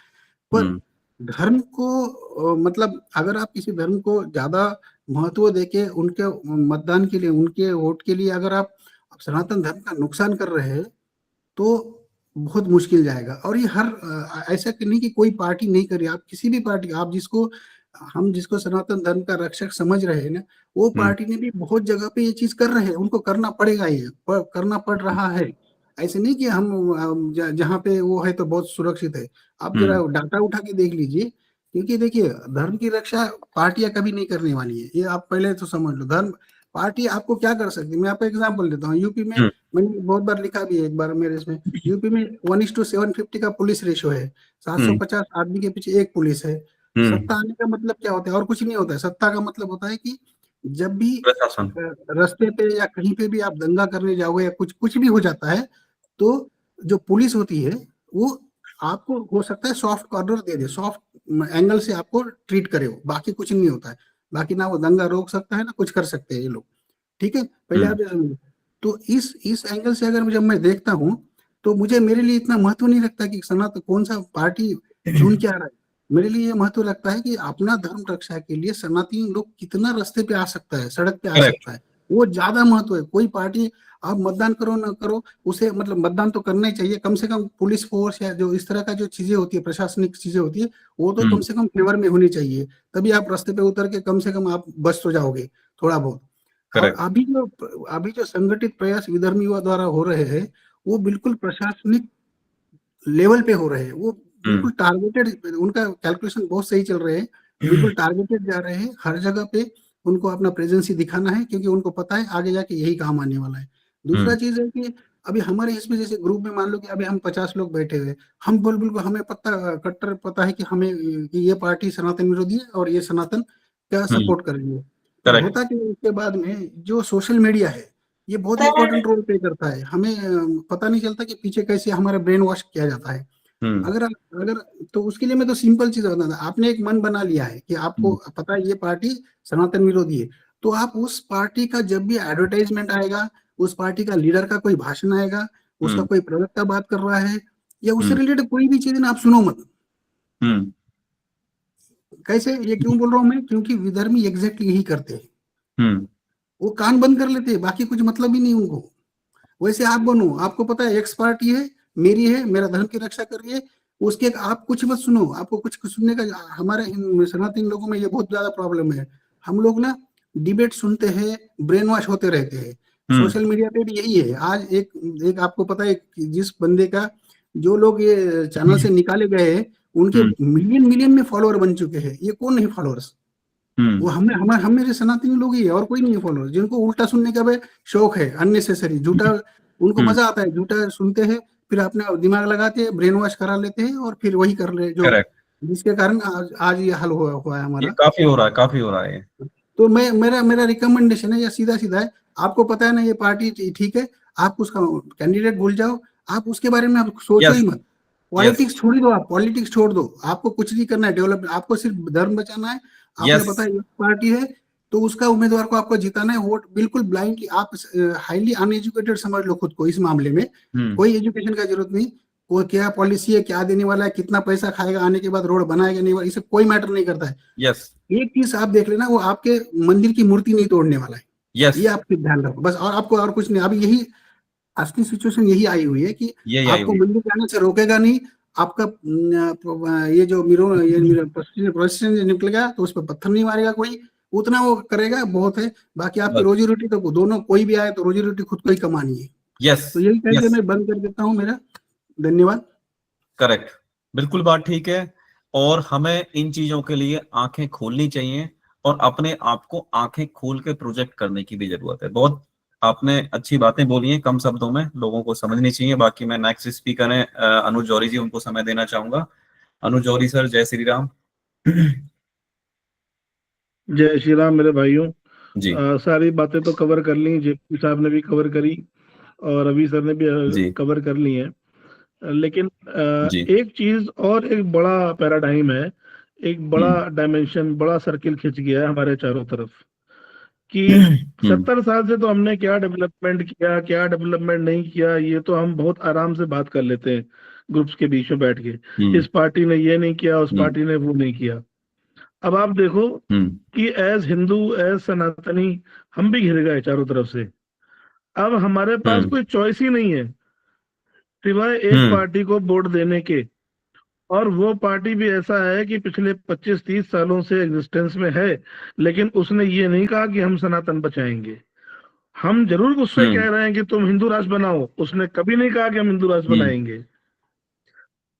पर धर्म को, मतलब अगर आप किसी धर्म को ज्यादा महत्व देके उनके मतदान के लिए, उनके वोट के लिए अगर आप सनातन धर्म का नुकसान कर रहे हैं तो बहुत मुश्किल जाएगा। और ये ऐसा नहीं कि कोई पार्टी नहीं करी। आप किसी भी पार्टी, आप जिसको सनातन धर्म का रक्षक समझ रहे हैं ना, वो पार्टी ने भी बहुत जगह पे ये चीज कर रहे हैं। उनको करना पड़ेगा, ये करना पड़ रहा है। ऐसे नहीं कि हम जहाँ पे वो है तो बहुत सुरक्षित है। आप जरा डाटा उठा के देख लीजिए, क्योंकि देखिए, धर्म की रक्षा पार्टियां कभी नहीं करने वाली है। ये आप पहले तो समझ लो। धर्म पार्टी आपको क्या कर सकती है? मैं आपको एग्जाम्पल देता हूँ। यूपी में मैंने बहुत बार लिखा भी है, एक बार मेरे इसमें, यूपी में 1:750 का पुलिस रेशो है। 750 आदमी के पीछे एक पुलिस है। सत्ता आने का मतलब क्या होता है? और कुछ नहीं होता है। सत्ता का मतलब होता है कि जब भी रास्ते पे या कहीं पे भी आप दंगा करने जाओगे या कुछ भी हो जाता है, तो जो पुलिस होती है वो आपको हो सकता है सॉफ्ट कॉर्नर दे दे, सॉफ्ट एंगल से आपको ट्रीट करे। बाकी कुछ नहीं होता है। बाकी ना वो दंगा रोक सकता है ना कुछ कर सकते हैं ये लोग। ठीक है, पहले आप समझिए। तो इस एंगल से अगर जब मैं देखता हूँ तो मेरे लिए इतना महत्व नहीं रखता कि सनातन कौन सा पार्टी चुन के आ रहा है। मेरे लिए ये महत्व लगता है कि अपना धर्म रक्षा के लिए सनातनी लोग कितना रास्ते पे आ सकता है, सड़क पे आ सकता है, वो ज्यादा महत्व है। कोई पार्टी, आप मतदान करो ना करो, उसे मतलब मतदान तो करना ही चाहिए। कम से कम पुलिस फोर्स या जो इस तरह का जो चीजें होती है, प्रशासनिक चीजें होती है, वो तो कम से कम फेवर में होनी चाहिए। तभी आप रास्ते पे उतर के कम से कम आप बच तो जाओगे थोड़ा बहुत। और अभी जो संगठित प्रयास विधर्मियों द्वारा हो रहे हैं, वो बिल्कुल प्रशासनिक लेवल पे हो रहे हैं, वो बिल्कुल टारगेटेड, उनका कैलकुलेशन बहुत सही चल रहे हैं, बिल्कुल टारगेटेड जा रहे हैं, हर जगह पे उनको अपना प्रेजेंस ही दिखाना है, क्योंकि उनको पता है आगे जाके यही काम आने वाला है। दूसरा चीज है कि अभी हमारे इसमें जैसे ग्रुप में मान लो कि अभी हम 50 लोग बैठे हुए, हम बिल्कुल हमें पता कट्टर पता है कि हमें कि ये पार्टी सनातन विरोधी है और ये सनातन का सपोर्ट कर रही है। पर होता कि उसके बाद में जो सोशल मीडिया है ये बहुत इंपॉर्टेंट रोल प्ले करता है, हमें पता नहीं चलता कि पीछे कैसे हमारा ब्रेन वॉश किया जाता है। अगर अगर तो उसके लिए मैं तो सिंपल चीज बता था, आपने एक मन बना लिया है कि आपको पता है ये पार्टी सनातन विरोधी है, तो आप उस पार्टी का जब भी एडवर्टाइजमेंट आएगा, उस पार्टी का लीडर का कोई भाषण आएगा, उसका कोई प्रवक्ता बात कर रहा है या उससे रिलेटेड कोई भी चीज ना, आप सुनो मत। कैसे, ये क्यों बोल रहा हूं मैं, क्योंकि विधर्मी एग्जैक्टली यही करते हैं, वो कान बंद कर लेते हैं, बाकी कुछ मतलब ही नहीं उनको। वैसे आप बनो, आपको पता है एक्स पार्टी है मेरी है, मेरा धर्म की रक्षा कर रही है, उसके आप कुछ मत सुनो, आपको कुछ सुनने का, हमारे सनातन लोगों में ये बहुत ज्यादा प्रॉब्लम है, हम लोग ना डिबेट सुनते हैं, ब्रेन वॉश होते रहते हैं। सोशल मीडिया पे भी यही है। आज एक आपको पता है जिस बंदे का, जो लोग ये चैनल से निकाले गए हैं उनके मिलियन मिलियन में फॉलोअर बन चुके हैं, ये कौन है फॉलोअर्स? वो हम मेरे सनातनी लोग ही है और कोई नहीं है फॉलोअर, जिनको उल्टा सुनने का भी शौक है, अननेसेसरी झूठा, उनको मजा आता है, झूठा सुनते हैं, फिर अपना दिमाग लगाते हैं, ब्रेन वॉश करा लेते हैं और फिर वही कर ले जो जिसके कारण आज ये हाल हुआ है हमारा। काफी हो रहा है। तो मेरा रिकमेंडेशन है या सीधा सीधा है, आपको पता है ना ये पार्टी ठीक है, आप उसका कैंडिडेट भूल जाओ, आप उसके बारे में आप सोचो ही मत, पॉलिटिक्स छोड़ दो, आप पॉलिटिक्स छोड़ दो, आपको कुछ नहीं करना है डेवलपमेंट, आपको सिर्फ धर्म बचाना है। आपने पता है पार्टी है तो उसका उम्मीदवार को आपको जिताना है, वोट बिल्कुल ब्लाइंडली, आप हाईली अनएजुकेटेड समझ लो खुद को इस मामले में, कोई एजुकेशन का जरूरत नहीं, वो क्या पॉलिसी है, क्या देने वाला है, कितना पैसा खाएगा, आने के बाद रोड बनाएगा नहीं, इसे कोई मैटर नहीं करता है। एक चीज आप देख लेना, वो आपके मंदिर की मूर्ति नहीं तोड़ने वाला है, ये आप ध्यान रखो बस, और आपको और कुछ नहीं। अभी यही असली सिचुएशन यही आई हुई है कि आपको मंदिर जाने से रोकेगा नहीं, आपका ये जो प्रोसेशन निकलेगा तो उस पर पत्थर नहीं मारेगा कोई, उतना वो करेगा बहुत है, बाकी आपकी रोजी रोटी तो दोनों, कोई भी आए तो रोजी रोटी खुद को ही कमानी है। तो यही कहते मैं बंद कर देता हूँ मेरा, धन्यवाद। करेक्ट, बिल्कुल बात ठीक है, और हमें इन चीजों के लिए आंखें खोलनी चाहिए और अपने आप को आंखें खोल के प्रोजेक्ट करने की भी जरूरत है। बहुत आपने अच्छी बातें बोली हैं, कम शब्दों में लोगों को समझनी चाहिए। बाकी मैं नेक्स्ट स्पीकर है अनुज जौहरी जी, उनको समय देना चाहूंगा। अनुज जौहरी सर, जय श्री राम। जय श्री राम मेरे भाइयों जी। सारी बातें तो कवर कर ली, जेपी साहब ने भी कवर करी और रवि सर ने भी कवर कर ली है, लेकिन एक चीज और, एक बड़ा पैराडाइम है, एक बड़ा डायमेंशन, बड़ा सर्किल खिंच गया है हमारे चारों तरफ कि 70 साल से तो हमने क्या डेवलपमेंट किया, क्या डेवलपमेंट नहीं किया, ये तो हम बहुत आराम से बात कर लेते हैं ग्रुप्स के बीच में बैठ के, इस पार्टी ने ये नहीं किया, उस पार्टी ने वो नहीं किया। अब आप देखो कि एज हिंदू, एज सनातनी, हम भी घिर गए चारों तरफ से। अब हमारे पास कोई चॉइस ही नहीं है सिवाय एक पार्टी को वोट देने के, और वो पार्टी भी ऐसा है कि पिछले 25-30 सालों से एग्जिस्टेंस में है, लेकिन उसने ये नहीं कहा कि हम सनातन बचाएंगे। हम जरूर उससे कह रहे हैं कि तुम हिंदू राष्ट्र बनाओ, उसने कभी नहीं कहा कि हम हिंदू राष्ट्र बनाएंगे।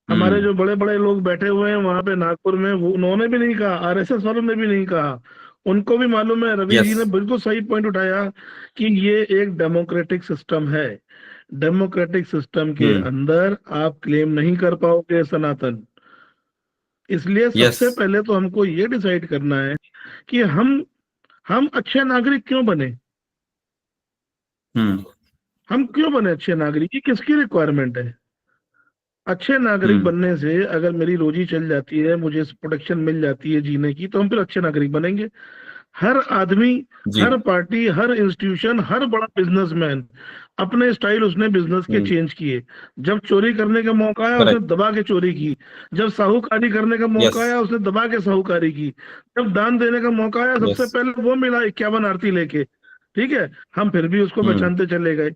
हमारे जो बड़े बड़े लोग बैठे हुए हैं वहां पे नागपुर में, वो उन्होंने भी नहीं कहा, आरएसएस वालों ने भी नहीं कहा, उनको भी मालूम है। रवि जी ने बिल्कुल सही पॉइंट उठाया कि ये एक डेमोक्रेटिक सिस्टम है, डेमोक्रेटिक सिस्टम के अंदर आप क्लेम नहीं कर पाओगे सनातन। इसलिए सबसे पहले तो हमको ये डिसाइड करना है कि हम अच्छे नागरिक क्यों बने, हम क्यों बने अच्छे नागरिक, ये किसकी रिक्वायरमेंट है। अच्छे नागरिक बनने से अगर मेरी रोजी चल जाती है, मुझे प्रोटेक्शन मिल जाती है जीने की, तो हम फिर अच्छे नागरिक बनेंगे। हर आदमी, हर पार्टी, हर इंस्टीट्यूशन, हर बड़ा बिजनेसमैन अपने स्टाइल उसने बिजनेस के चेंज किए। जब चोरी करने का मौका आया उसने दबा के चोरी की, जब साहूकारी करने का मौका आया उसने दबा के साहूकारी की, जब दान देने का मौका आया सबसे पहले वो मिला 51 आरती लेके, ठीक है, हम फिर भी उसको पहचानते चले गए।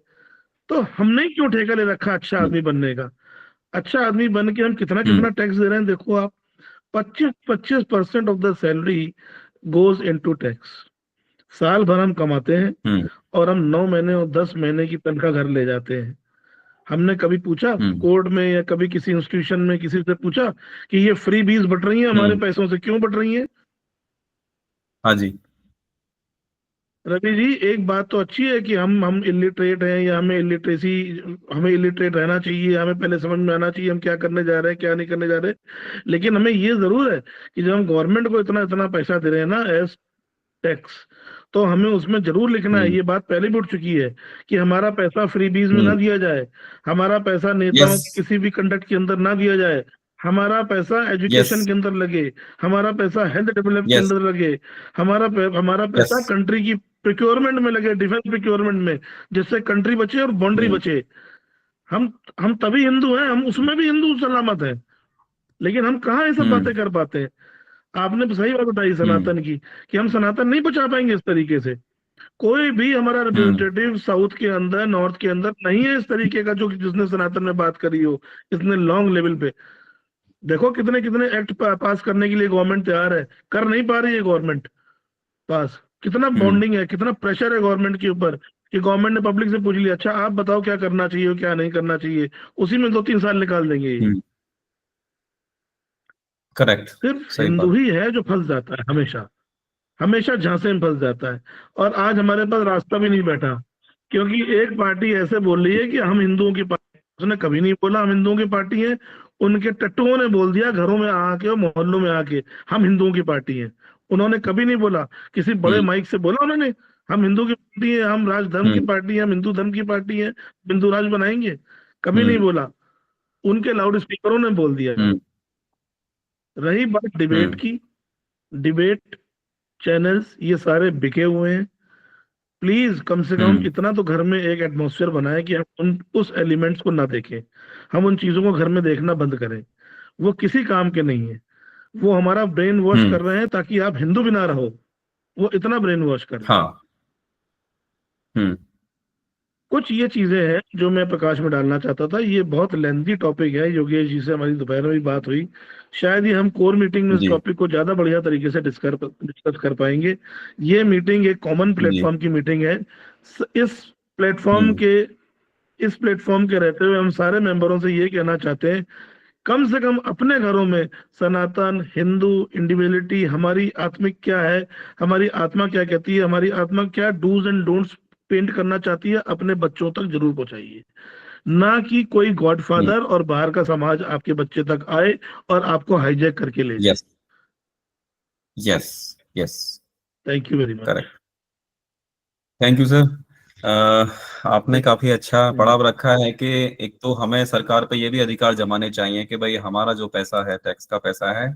तो हमने क्यों ठेका ले रखा अच्छा आदमी बनने का। अच्छा आदमी बन के हम कितना कितना टैक्स दे रहे हैं, देखो आप, 25% of the salary goes into tax. साल भर हम कमाते हैं और हम 9 महीने और 10 महीने की तनख्वाह घर ले जाते हैं। हमने कभी पूछा कोर्ट में या कभी किसी इंस्टीट्यूशन में किसी से पूछा कि ये फ्री बीज बट रही है हमारे पैसों से, क्यों बट रही है? हाँ जी रवि जी, एक बात तो अच्छी है कि हम इलिटरेट हैं या हमें इलिटरेट रहना चाहिए, हमें पहले समझ में आना चाहिए हम क्या करने जा रहे हैं क्या नहीं करने जा रहे, लेकिन हमें ये जरूर है कि जब हम गवर्नमेंट को इतना इतना पैसा दे रहे हैं ना एज टैक्स, तो हमें उसमें जरूर लिखना है, ये बात पहले भी उठ चुकी है कि हमारा पैसा फ्री बीज में ना दिया जाए, हमारा पैसा नेताओं की किसी भी कंडक्ट के अंदर ना दिया जाए, हमारा पैसा एजुकेशन के अंदर लगे, हमारा पैसा हेल्थ डेवलपमेंट के अंदर लगे, हमारा पैसा कंट्री की प्रिक्योरमेंट में लगे, डिफेंस प्रिक्योरमेंट में, जिससे कंट्री बचे और बाउंड्री बचे। हम तभी हिंदू हैं, हम उसमें भी हिंदू सलामत है, लेकिन हम कहाँ ये सब बातें कर पाते हैं। आपने सही बात बताई सनातन की, कि हम सनातन नहीं बचा पाएंगे इस तरीके से। कोई भी हमारा रिप्रेजेंटेटिव साउथ के अंदर नॉर्थ के अंदर नहीं है इस तरीके का जो जिसने सनातन में बात करी हो इतने लॉन्ग लेवल पे। देखो कितने कितने एक्ट पास करने के लिए गवर्नमेंट तैयार है, कर नहीं पा रही है गवर्नमेंट पास। कितना बॉन्डिंग है, कितना प्रेशर है गवर्नमेंट के ऊपर कि गवर्नमेंट ने पब्लिक से पूछ लिया, अच्छा आप बताओ क्या करना चाहिए क्या नहीं करना चाहिए, उसी में 2-3 साल निकाल देंगे। करेक्ट। सिर्फ हिंदू ही है जो फंस जाता है, हमेशा हमेशा झांसे में फंस जाता है। और आज हमारे पास रास्ता भी नहीं बैठा, क्योंकि एक पार्टी ऐसे बोल रही है कि हम हिंदुओं की पार्टी, उसने कभी नहीं बोला हम हिंदुओं की पार्टी है, उनके टट्टुओं ने बोल दिया घरों में आके और मोहल्लों में आके हम हिंदुओं की पार्टी है। उन्होंने कभी नहीं बोला, किसी बड़े माइक से बोला उन्होंने हम हिंदू की पार्टी है, हम राज धर्म की पार्टी है, हम हिंदू धर्म की पार्टी है, हिंदू राज बनाएंगे, कभी नहीं बोला। उनके लाउड स्पीकरों ने बोल दिया। रही बात डिबेट की, डिबेट चैनल्स ये सारे बिके हुए हैं। प्लीज कम से कम इतना तो घर में एक एटमॉस्फेयर बनाए कि हम उस एलिमेंट्स को ना देखें, हम उन चीजों को घर में देखना बंद करें। वो किसी काम के नहीं है, वो हमारा ब्रेन वॉश कर रहे हैं ताकि आप हिंदू भी ना रहो, वो इतना ब्रेन वॉश कर रहे हैं। कुछ ये चीजें हैं जो मैं प्रकाश में डालना चाहता था। ये बहुत लेंथी टॉपिक है, योगेश जी से हमारी दोपहर में भी बात हुई, शायद ही हम कोर मीटिंग में इस टॉपिक को ज्यादा बढ़िया तरीके से डिस्कस कर पाएंगे। ये मीटिंग एक कॉमन प्लेटफॉर्म की मीटिंग है। इस प्लेटफॉर्म के रहते हुए हम सारे मेंबरों से ये कहना चाहते हैं, कम से कम अपने घरों में सनातन हिंदू इंडिविजुअलिटी, हमारी आत्मिक क्या है, हमारी आत्मा क्या कहती है, हमारी आत्मा क्या डूज एंड डोंट्स पेंट करना चाहती है, अपने बच्चों तक जरूर पहुंचाइए। ना कि कोई गॉडफादर और बाहर का समाज आपके बच्चे तक आए और आपको हाईजैक करके ले जाए। Yes thank you very much. Correct, thank you sir. आपने काफी अच्छा पड़ाव रखा है कि एक तो हमें सरकार पे ये भी अधिकार जमाने चाहिए कि भाई हमारा जो पैसा है, टैक्स का पैसा है,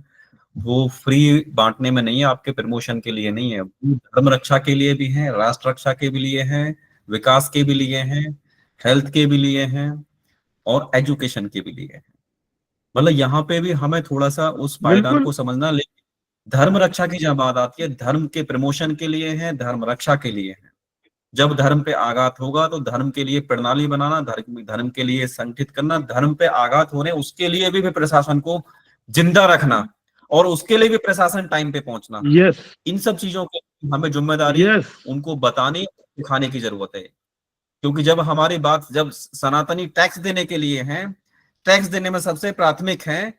वो फ्री बांटने में नहीं है, आपके प्रमोशन के लिए नहीं है, धर्म रक्षा के लिए भी है, राष्ट्र रक्षा के भी लिए है, विकास के भी लिए हैं, हेल्थ के भी लिए हैं और एजुकेशन के भी लिए है। मतलब यहाँ पे भी हमें थोड़ा सा उस पायदान को समझना। लेकिन धर्म रक्षा की जब बात आती है, धर्म के प्रमोशन के लिए है, धर्म रक्षा के लिए है। जब धर्म पे आघात होगा तो धर्म के लिए प्रणाली बनाना, धर्म के लिए संगठित करना, धर्म पे आघात हो रहे उसके लिए भी प्रशासन को जिंदा रखना और उसके लिए भी प्रशासन टाइम पे पहुंचना। इन सब चीजों की हमें जिम्मेदारी उनको बताने दिखाने की जरूरत है। क्योंकि जब हमारी बात, जब सनातनी टैक्स देने के लिए हैं, टैक्स देने में सबसे प्राथमिक हैं,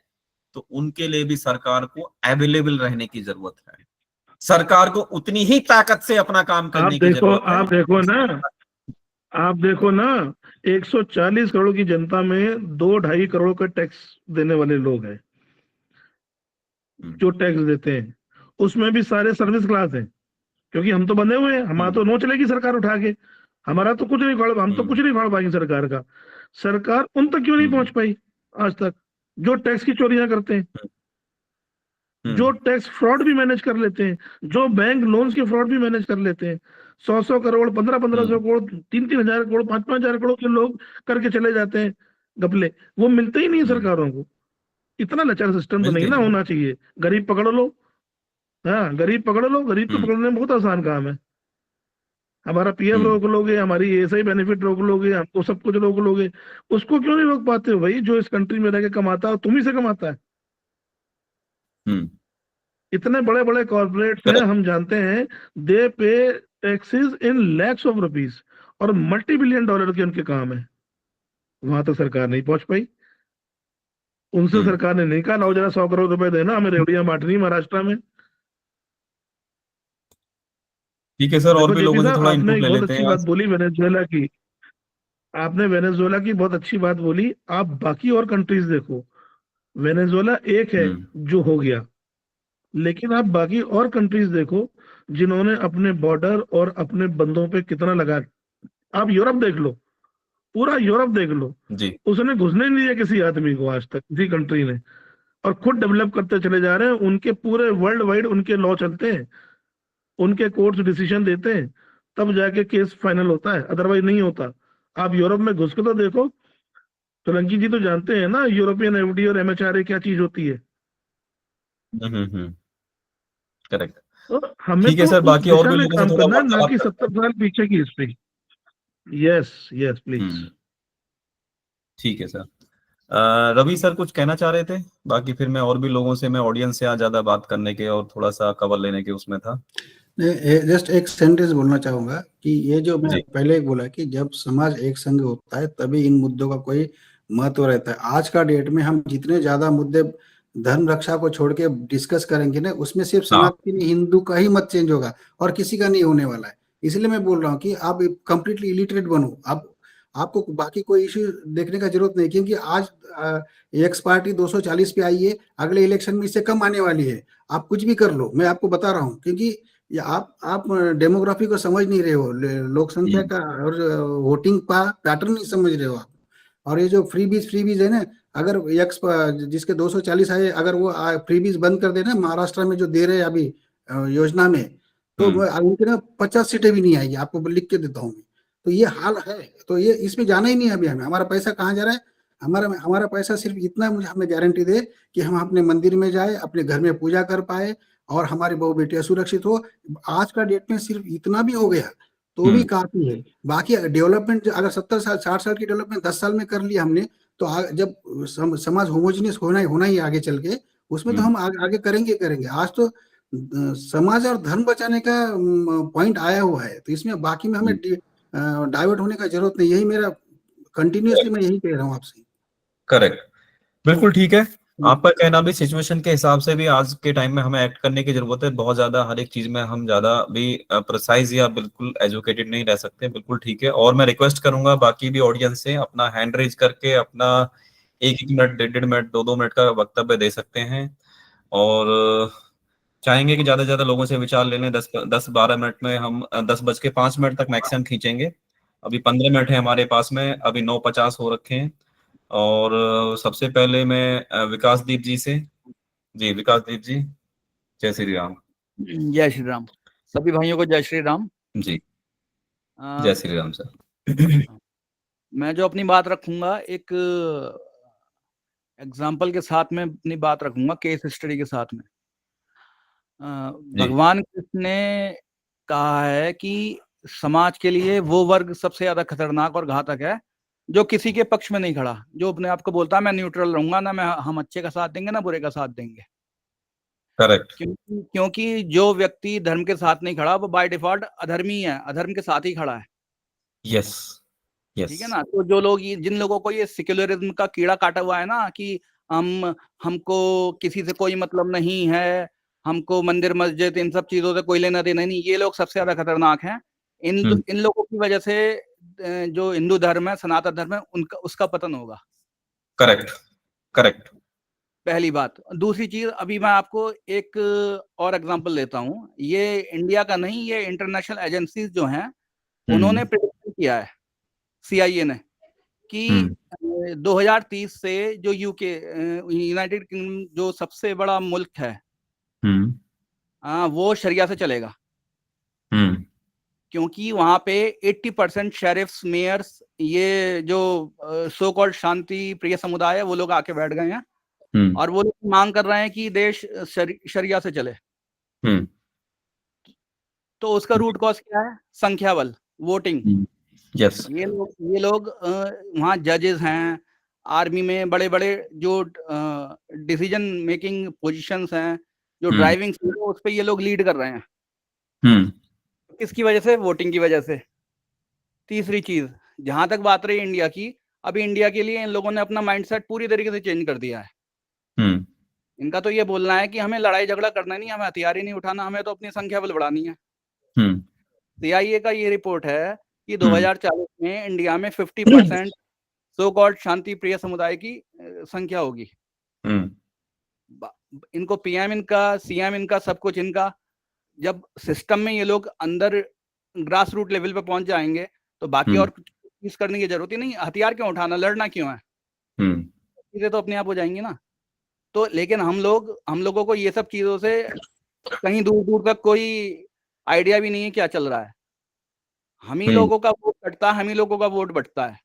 तो उनके लिए भी सरकार को अवेलेबल रहने की जरूरत है। सरकार को उतनी ही ताकत से अपना काम करने की जरूरत है। आप देखो ना 140 करोड़ की जनता में 2-2.5 करोड़ का टैक्स देने वाले लोग हैं जो टैक्स देते हैं, उसमें भी सारे सर्विस क्लास हैं। क्योंकि हम तो बंधे हुए हैं, हमारा तो नोच लेगी सरकार उठा के, हमारा तो कुछ नहीं फाड़, हम तो कुछ नहीं फाड़ पाएंगे सरकार का। सरकार उन तक क्यों नहीं पहुंच पाई आज तक, जो टैक्स की चोरियां करते हैं, जो टैक्स फ्रॉड भी मैनेज कर लेते हैं, जो बैंक लोन्स के फ्रॉड भी मैनेज कर लेते हैं। 100 करोड़ 1500 करोड़ 3000 करोड़ 5000 करोड़ के लोग करके चले जाते हैं घपले, वो मिलते ही नहीं सरकारों को। इतना लाचार सिस्टम तो नहीं ना होना चाहिए। गरीब पकड़ लो, हाँ गरीब पकड़ लो, गरीब तो पकड़ने में बहुत आसान काम है। हमारा पीएफ रोक लोगे, हमारी एएसआई बेनिफिट रोक लोगे, हमको सब कुछ रोक लोगे, उसको क्यों नहीं रोक पाते हो भाई? जो इस कंट्री में रह के कमाता है तुम ही से कमाता है। इतने बड़े बड़े कॉर्पोरेट्स हैं, हम जानते हैं, दे पे taxes in lakhs of rupees और $multi-billion के उनके काम है। वहां तक सरकार नहीं पहुंच पाई। उनसे सरकार ने नहीं कहा लाओ जरा 100 करोड़ रुपए देना, हमें रेवड़ियां बांटनी महाराष्ट्र में। ठीक है सर, और देखो भी जेपी लोगों से साहब, थोड़ा आपने इनपुट एक ले बहुत लेते अच्छी हैं बात आज। बोली वेनेजुएला की। आपने वेनेजुएला की बहुत अच्छी बात बोली। आप बाकी और कंट्रीज देखो, वेनेजुएला एक है जो हो गया, लेकिन आप बाकी और कंट्रीज देखो जिन्होंने अपने बॉर्डर और अपने बंदों पे कितना लगा। आप यूरोप देख लो, पूरा यूरोप देख लो, जी उसने घुसने नहीं दिया किसी आदमी को आज तक, किसी कंट्री ने, और खुद डेवलप करते चले जा रहे हैं। उनके पूरे वर्ल्ड वाइड उनके लॉ चलते हैं, उनके कोर्ट्स डिसीजन देते हैं, तब जाके केस फाइनल होता है, अदरवाइज नहीं होता। आप यूरोप में घुस के तो देखो। सोलंकी जी तो जानते हैं ना यूरोपियन एफडी और एमएचआरए क्या चीज होती है। करेक्ट। तो हमें ठीक है तो सर, उस बाकी और दिशा भी में लोगों से काम थोड़ा करना है, ना वार्तालाप कि करते 70 साल पीछे की हिस्ट्री। Yes yes please. हैं। ठीक है सर। रवि सर कुछ कहना चाह रहे थे? बाकी फिर मैं और भी लोगों से, मैं ऑडियंस से आज ज्यादा बात करने के और थोड़ा सा कवर लेने के उसमें था। जस्ट एक सेंटेंस बोलना चाहूंगा कि ये जो मैं जी पहले बोला कि जब समाज एक संग होता है तभी इन मुद्दों का कोई महत्व रहता है। आज का डेट में हम जितने ज्यादा मुद्दे धर्म रक्षा को छोड़ के डिस्कस करेंगे ना, उसमें सिर्फ हाँ सनातनी हिंदू का ही मत चेंज होगा और किसी का नहीं होने वाला है। इसलिए मैं बोल रहा हूँ कि आप कंप्लीटली इलिटरेट बनो। आप आपको बाकी कोई इश्यू देखने का जरूरत नहीं, क्योंकि आज एक्स पार्टी 240 पे आई है, अगले इलेक्शन में इससे कम आने वाली है। आप कुछ भी कर लो, मैं आपको बता रहा हूँ, क्योंकि ये आप डेमोग्राफी को समझ नहीं रहे हो, लोक संख्या का और वोटिंग पैटर्न नहीं समझ रहे हो आप। और ये जो फ्रीबीज है ना, अगर यक्स जिसके 240 आए, अगर वो फ्रीबीज बंद कर देना महाराष्ट्र में जो दे रहे हैं अभी योजना में, तो उनके ना 50 सीटें भी नहीं आएगी, आपको लिख के देता हूँ मैं। तो ये हाल है, तो ये इसमें जाना ही नहीं है। अभी हमें हमारा पैसा कहाँ जा रहा है? हमारा हमारा पैसा सिर्फ इतना मुझे हमें गारंटी दे कि हम अपने मंदिर में जाए, अपने घर में पूजा कर पाए और हमारी बहु बेटियां सुरक्षित हो। आज का डेट में सिर्फ इतना भी हो गया तो भी काफी है। बाकी डेवलपमेंट अगर 70 साल 60 साल की डेवलपमेंट 10 साल में कर लिया हमने, तो जब समाज होमोजीनियस होना ही आगे चल के, उसमें तो हम आगे करेंगे। आज तो समाज और धर्म बचाने का पॉइंट आया हुआ है, तो इसमें बाकी में हमें डाइवर्ट होने का जरूरत नहीं। यही मेरा कंटिन्यूअसली मैं यही कह रहा हूँ आपसे। करेक्ट, बिल्कुल ठीक है। आपका कहना भी सिचुएशन के हिसाब से भी आज के टाइम में हमें एक्ट करने की जरूरत है। बहुत ज्यादा हर एक चीज में हम ज्यादा भी प्रिसाइज या बिल्कुल एजुकेटेड नहीं रह सकते। बिल्कुल ठीक है। और मैं रिक्वेस्ट करूंगा बाकी भी ऑडियंस से, अपना हैंड रेज करके अपना 1-1 मिनट, 1.5 मिनट, 2-2 मिनट का वक्तव्य दे सकते हैं। और चाहेंगे कि ज्यादा से ज्यादा लोगों से विचार लेने। 10-12 मिनट में हम 10:05 तक मैक्सिमम खींचेंगे। अभी 15 मिनट है हमारे पास में, अभी 9:50 हो रखे हैं। और सबसे पहले मैं विकासदीप जी से, जी विकासदीप जी, जय श्री राम। जय श्री राम। सभी भाइयों को जय श्री राम। जी जय श्री राम सर। मैं जो अपनी बात रखूंगा एक एग्जाम्पल के साथ में अपनी बात रखूंगा, केस स्टडी के साथ में। भगवान कृष्ण ने कहा है कि समाज के लिए वो वर्ग सबसे ज्यादा खतरनाक और घातक है जो किसी के पक्ष में नहीं खड़ा, जो अपने आप को बोलता है मैं न्यूट्रल रहूंगा, ना मैं हम अच्छे का साथ देंगे ना बुरे का साथ देंगे। करेक्ट। क्योंकि जो व्यक्ति धर्म के साथ नहीं खड़ा वो बाय डिफॉल्ट अधर्मी है, अधर्म के साथ ही खड़ा है। Yes yes. ठीक है ना। तो जो लोग जिन लोगों को ये सेक्युलरिज्म का कीड़ा काटा हुआ है ना, कि हमको किसी से कोई मतलब नहीं है, हमको मंदिर मस्जिद इन सब चीजों से कोई लेना देना नहीं, ये लोग सबसे ज्यादा खतरनाक हैं। इन लोगों की वजह से जो हिंदू धर्म है, सनातन धर्म है, उनका उसका पतन होगा। Correct correct. पहली बात। दूसरी चीज, अभी मैं आपको एक और एग्जांपल देता हूं। ये इंडिया का नहीं, ये इंटरनेशनल एजेंसीज जो हैं उन्होंने प्रेडिक्ट किया है, CIA ने, कि 2030 से जो यूके यूनाइटेड किंगडम जो सबसे बड़ा मुल्क है, वो शरिया से चलेगा। क्योंकि वहां पे 80% शेरिफ्स, मेयर्स, ये जो सो कॉल्ड शांति प्रिय समुदाय है, वो लोग आके बैठ गए हैं और वो लोग मांग कर रहे हैं कि देश शरिया से चले। तो उसका रूट कॉज क्या है? संख्या बल, वोटिंग। यस। ये लोग वहाँ जजेस हैं, आर्मी में बड़े बड़े जो डिसीजन मेकिंग पोजीशंस हैं, जो ड्राइविंग सीट है, उस पे ये लोग लीड कर रहे हैं। किसकी वजह से? वोटिंग की वजह से। तीसरी चीज, जहां तक बात रही इंडिया की, अभी इंडिया के लिए इन लोगों ने अपना माइंडसेट पूरी तरीके से चेंज कर दिया है। इनका तो ये बोलना है कि हमें लड़ाई झगड़ा करना नहीं, हमें हथियार ही नहीं उठाना, हमें तो अपनी संख्या बल बढ़ानी है। CIA का ये रिपोर्ट है कि 2040 में इंडिया में 50% सो कॉल्ड शांति प्रिय समुदाय की संख्या होगी। इनको PM इनका, CM इनका, सब कुछ इनका, जब सिस्टम में ये लोग अंदर ग्रास रूट लेवल पे पहुंच जाएंगे तो बाकी और कुछ चीज करने की जरूरत ही नहीं। हथियार क्यों उठाना, लड़ना क्यों है, चीजें तो अपने आप हो जाएंगी ना। तो लेकिन हम लोगों को ये सब चीजों से कहीं दूर दूर तक कोई आइडिया भी नहीं है क्या चल रहा है। हम ही लोगों का वोट कटता है, हम ही लोगों का वोट बटता है।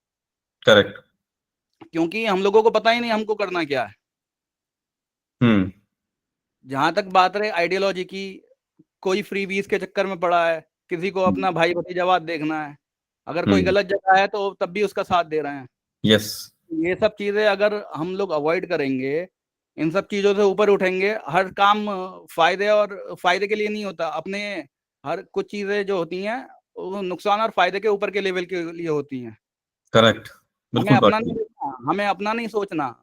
करेक्ट। क्योंकि हम लोगों को पता ही नहीं हमको करना क्या है। जहां तक बात रहे आइडियोलॉजी की, कोई फ्रीबीज के चक्कर में पड़ा है, किसी को अपना भाई भतीजावाद देखना है, अगर कोई गलत जगह है तो तब भी उसका साथ दे रहे हैं। यस। ये सब चीजें अगर हम लोग अवॉइड करेंगे, इन सब चीजों से ऊपर उठेंगे, हर काम फायदे के लिए नहीं होता। अपने हर कुछ चीजें जो होती हैं वो नुकसान और फायदे के ऊपर के लेवल के लिए होती हैं। करेक्ट, बिल्कुल। हमें अपना नहीं सोचना,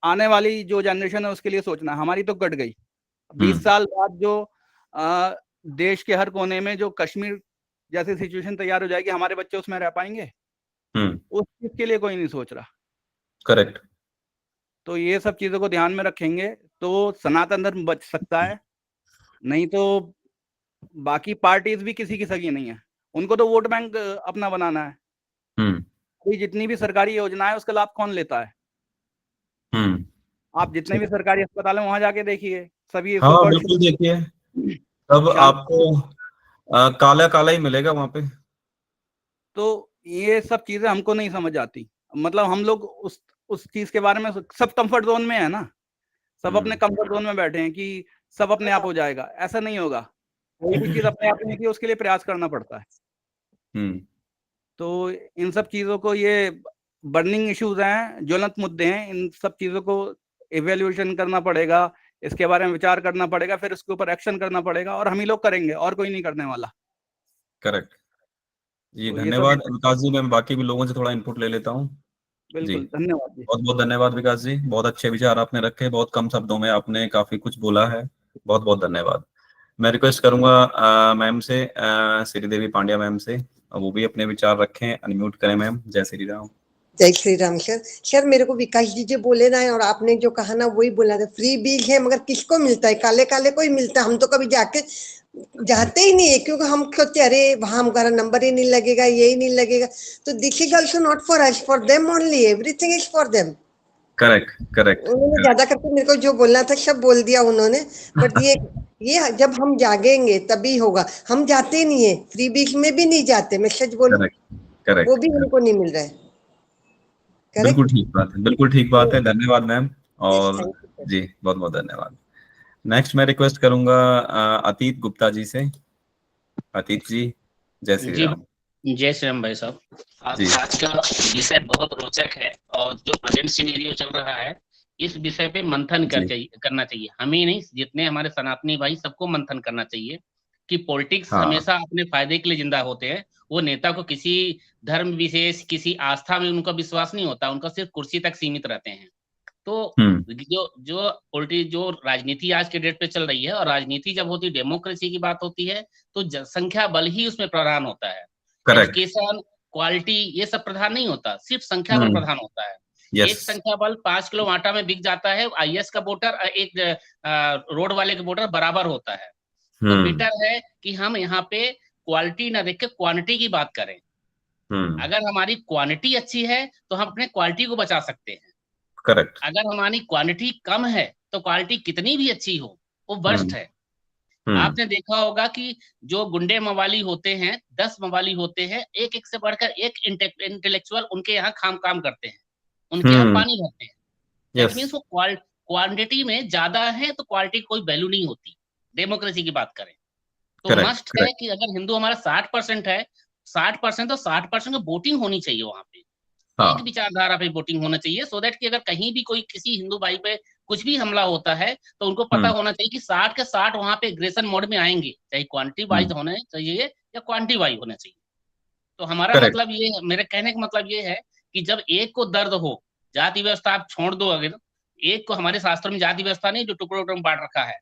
आने वाली जो जनरेशन है उसके लिए सोचना। हमारी तो कट गई। 20 साल बाद जो देश के हर कोने में जो कश्मीर जैसी सिचुएशन तैयार हो जाएगी, हमारे बच्चे उसमें रह पाएंगे? उस चीज के लिए कोई नहीं सोच रहा। करेक्ट। तो ये सब चीजों को ध्यान में रखेंगे तो सनातन धर्म बच सकता है, नहीं तो बाकी पार्टीज भी किसी की सगी नहीं है। उनको तो वोट बैंक अपना बनाना है। अभी जितनी भी सरकारी योजना है उसका लाभ कौन लेता है? आप जितने भी सरकारी अस्पताल हैं वहां जाके देखिए, सभी बिल्कुल देखिए, अब आपको काला काला ही मिलेगा वहां पे। तो ये सब चीजें हमको नहीं समझ आती। मतलब हम लोग उस चीज के बारे में, सब कंफर्ट जोन में है ना, सब अपने कंफर्ट जोन में बैठे हैं कि सब अपने आप हो जाएगा। ऐसा नहीं होगा। कोई भी चीज अपने आप नहीं, उसके लिए प्रयास करना पड़ता है। तो इन सब चीजों को, ये बर्निंग इश्यूज हैं, ज्वलंत मुद्दे हैं, इन सब चीजों को इवैल्यूएशन करना पड़ेगा, इसके बारे में विचार करना पड़ेगा, फिर उसके ऊपर एक्शन करना पड़ेगा, और हम ही लोग करेंगे, और कोई नहीं करने वाला। करेक्ट जी, धन्यवाद विकास जी। मैं बाकी भी लोगों से थोड़ा इनपुट ले लेता हूँ। बिल्कुल, धन्यवाद जी। बहुत बहुत धन्यवाद विकास जी, बहुत अच्छे विचार आपने रखे, बहुत कम शब्दों में आपने काफी कुछ बोला है। बहुत बहुत धन्यवाद। मैं रिक्वेस्ट करूंगा मैम से, श्रीदेवी पांड्या मैम से, वो भी अपने विचार रखें। अनम्यूट करें मैम। जय श्री राम। जय श्री राम। सर मेरे को विकास जी जो बोले ना, और आपने जो कहा ना वही बोला था, फ्री बीज है मगर किसको मिलता है? काले काले को ही मिलता है। हम तो कभी जाते ही नहीं है, क्योंकि हम सोचते अरे वहां हमारा नंबर ही नहीं लगेगा, यही नहीं लगेगा। तो this is also not for us, for them only. Everything is for them. Correct. उन्होंने ज्यादा करके मेरे को जो बोलना था सब बोल दिया उन्होंने। बट ये जब हम जागेंगे तभी होगा। हम जाते नहीं है, फ्री बीज में भी नहीं जाते, मैं सच बोलूं, वो भी हमको नहीं मिल रहा है। बिल्कुल ठीक बात है, बिल्कुल ठीक बात है। धन्यवाद मैम। और जी बहुत बहुत धन्यवाद। नेक्स्ट मैं रिक्वेस्ट करूंगा अतीत गुप्ता जी से। अतीत जी, जय श्री राम। जय श्री राम भाई साहब। आज का विषय बहुत रोचक है, और जो प्रेजेंट सिनेरियो चल रहा है इस विषय पे मंथन करना चाहिए। हमें नहीं, जितने हमारे सनातनी भाई, सबको मंथन करना चाहिए कि पॉलिटिक्स हमेशा अपने फायदे के लिए जिंदा होते हैं। वो नेता को किसी धर्म विशेष, किसी आस्था में उनका विश्वास नहीं होता, उनका सिर्फ कुर्सी तक सीमित रहते हैं। तो जो राजनीति आज के डेट पे चल रही है, और राजनीति जब होती है, डेमोक्रेसी की बात होती है, तो जनसंख्या बल ही उसमें प्रधान होता है। एजुकेशन, क्वालिटी, ये सब प्रधान नहीं होता, सिर्फ संख्या बल प्रधान होता है। एक संख्या बल 5 किलो आटा में बिक जाता है। IAS का वोटर एक रोड वाले के वोटर बराबर होता है। तो बेटर है कि हम यहाँ पे क्वालिटी ना देख के क्वांटिटी की बात करें। अगर हमारी क्वांटिटी अच्छी है तो हम अपने क्वालिटी को बचा सकते हैं। करेक्ट। अगर हमारी क्वांटिटी कम है तो क्वालिटी कितनी भी अच्छी हो वो वर्स्ट है। आपने देखा होगा कि जो गुंडे मवाली होते हैं, 10 मवाली होते हैं, एक से बढ़कर एक इंटेलेक्चुअल उनके यहाँ काम करते हैं, उनके यहाँ पानी भरते हैं। दैट मींस वो क्वांटिटी में ज्यादा है तो क्वालिटी कोई वैल्यू नहीं होती। डेमोक्रेसी की बात करें तो मस्ट है कि अगर हिंदू हमारा 60% है, 60% तो 60% की वोटिंग होनी चाहिए वहां पे। एक विचारधारा पे वोटिंग होना चाहिए, सो दैट कि अगर कहीं भी कोई किसी हिंदू भाई पे कुछ भी हमला होता है तो उनको पता होना चाहिए कि 60 के 60 वहां पे एग्रेशन मोड में आएंगे, चाहे क्वांटिटी वाइज होना चाहिए या क्वांटिटी वाइज होना चाहिए। तो हमारा मतलब ये है, मेरे कहने का मतलब ये है कि जब एक को दर्द हो, जाति व्यवस्था आप छोड़ दो, अगर एक को, हमारे शास्त्रों में जाति व्यवस्था नहीं जो टुकड़ों टुकड़ों में बांट रखा है।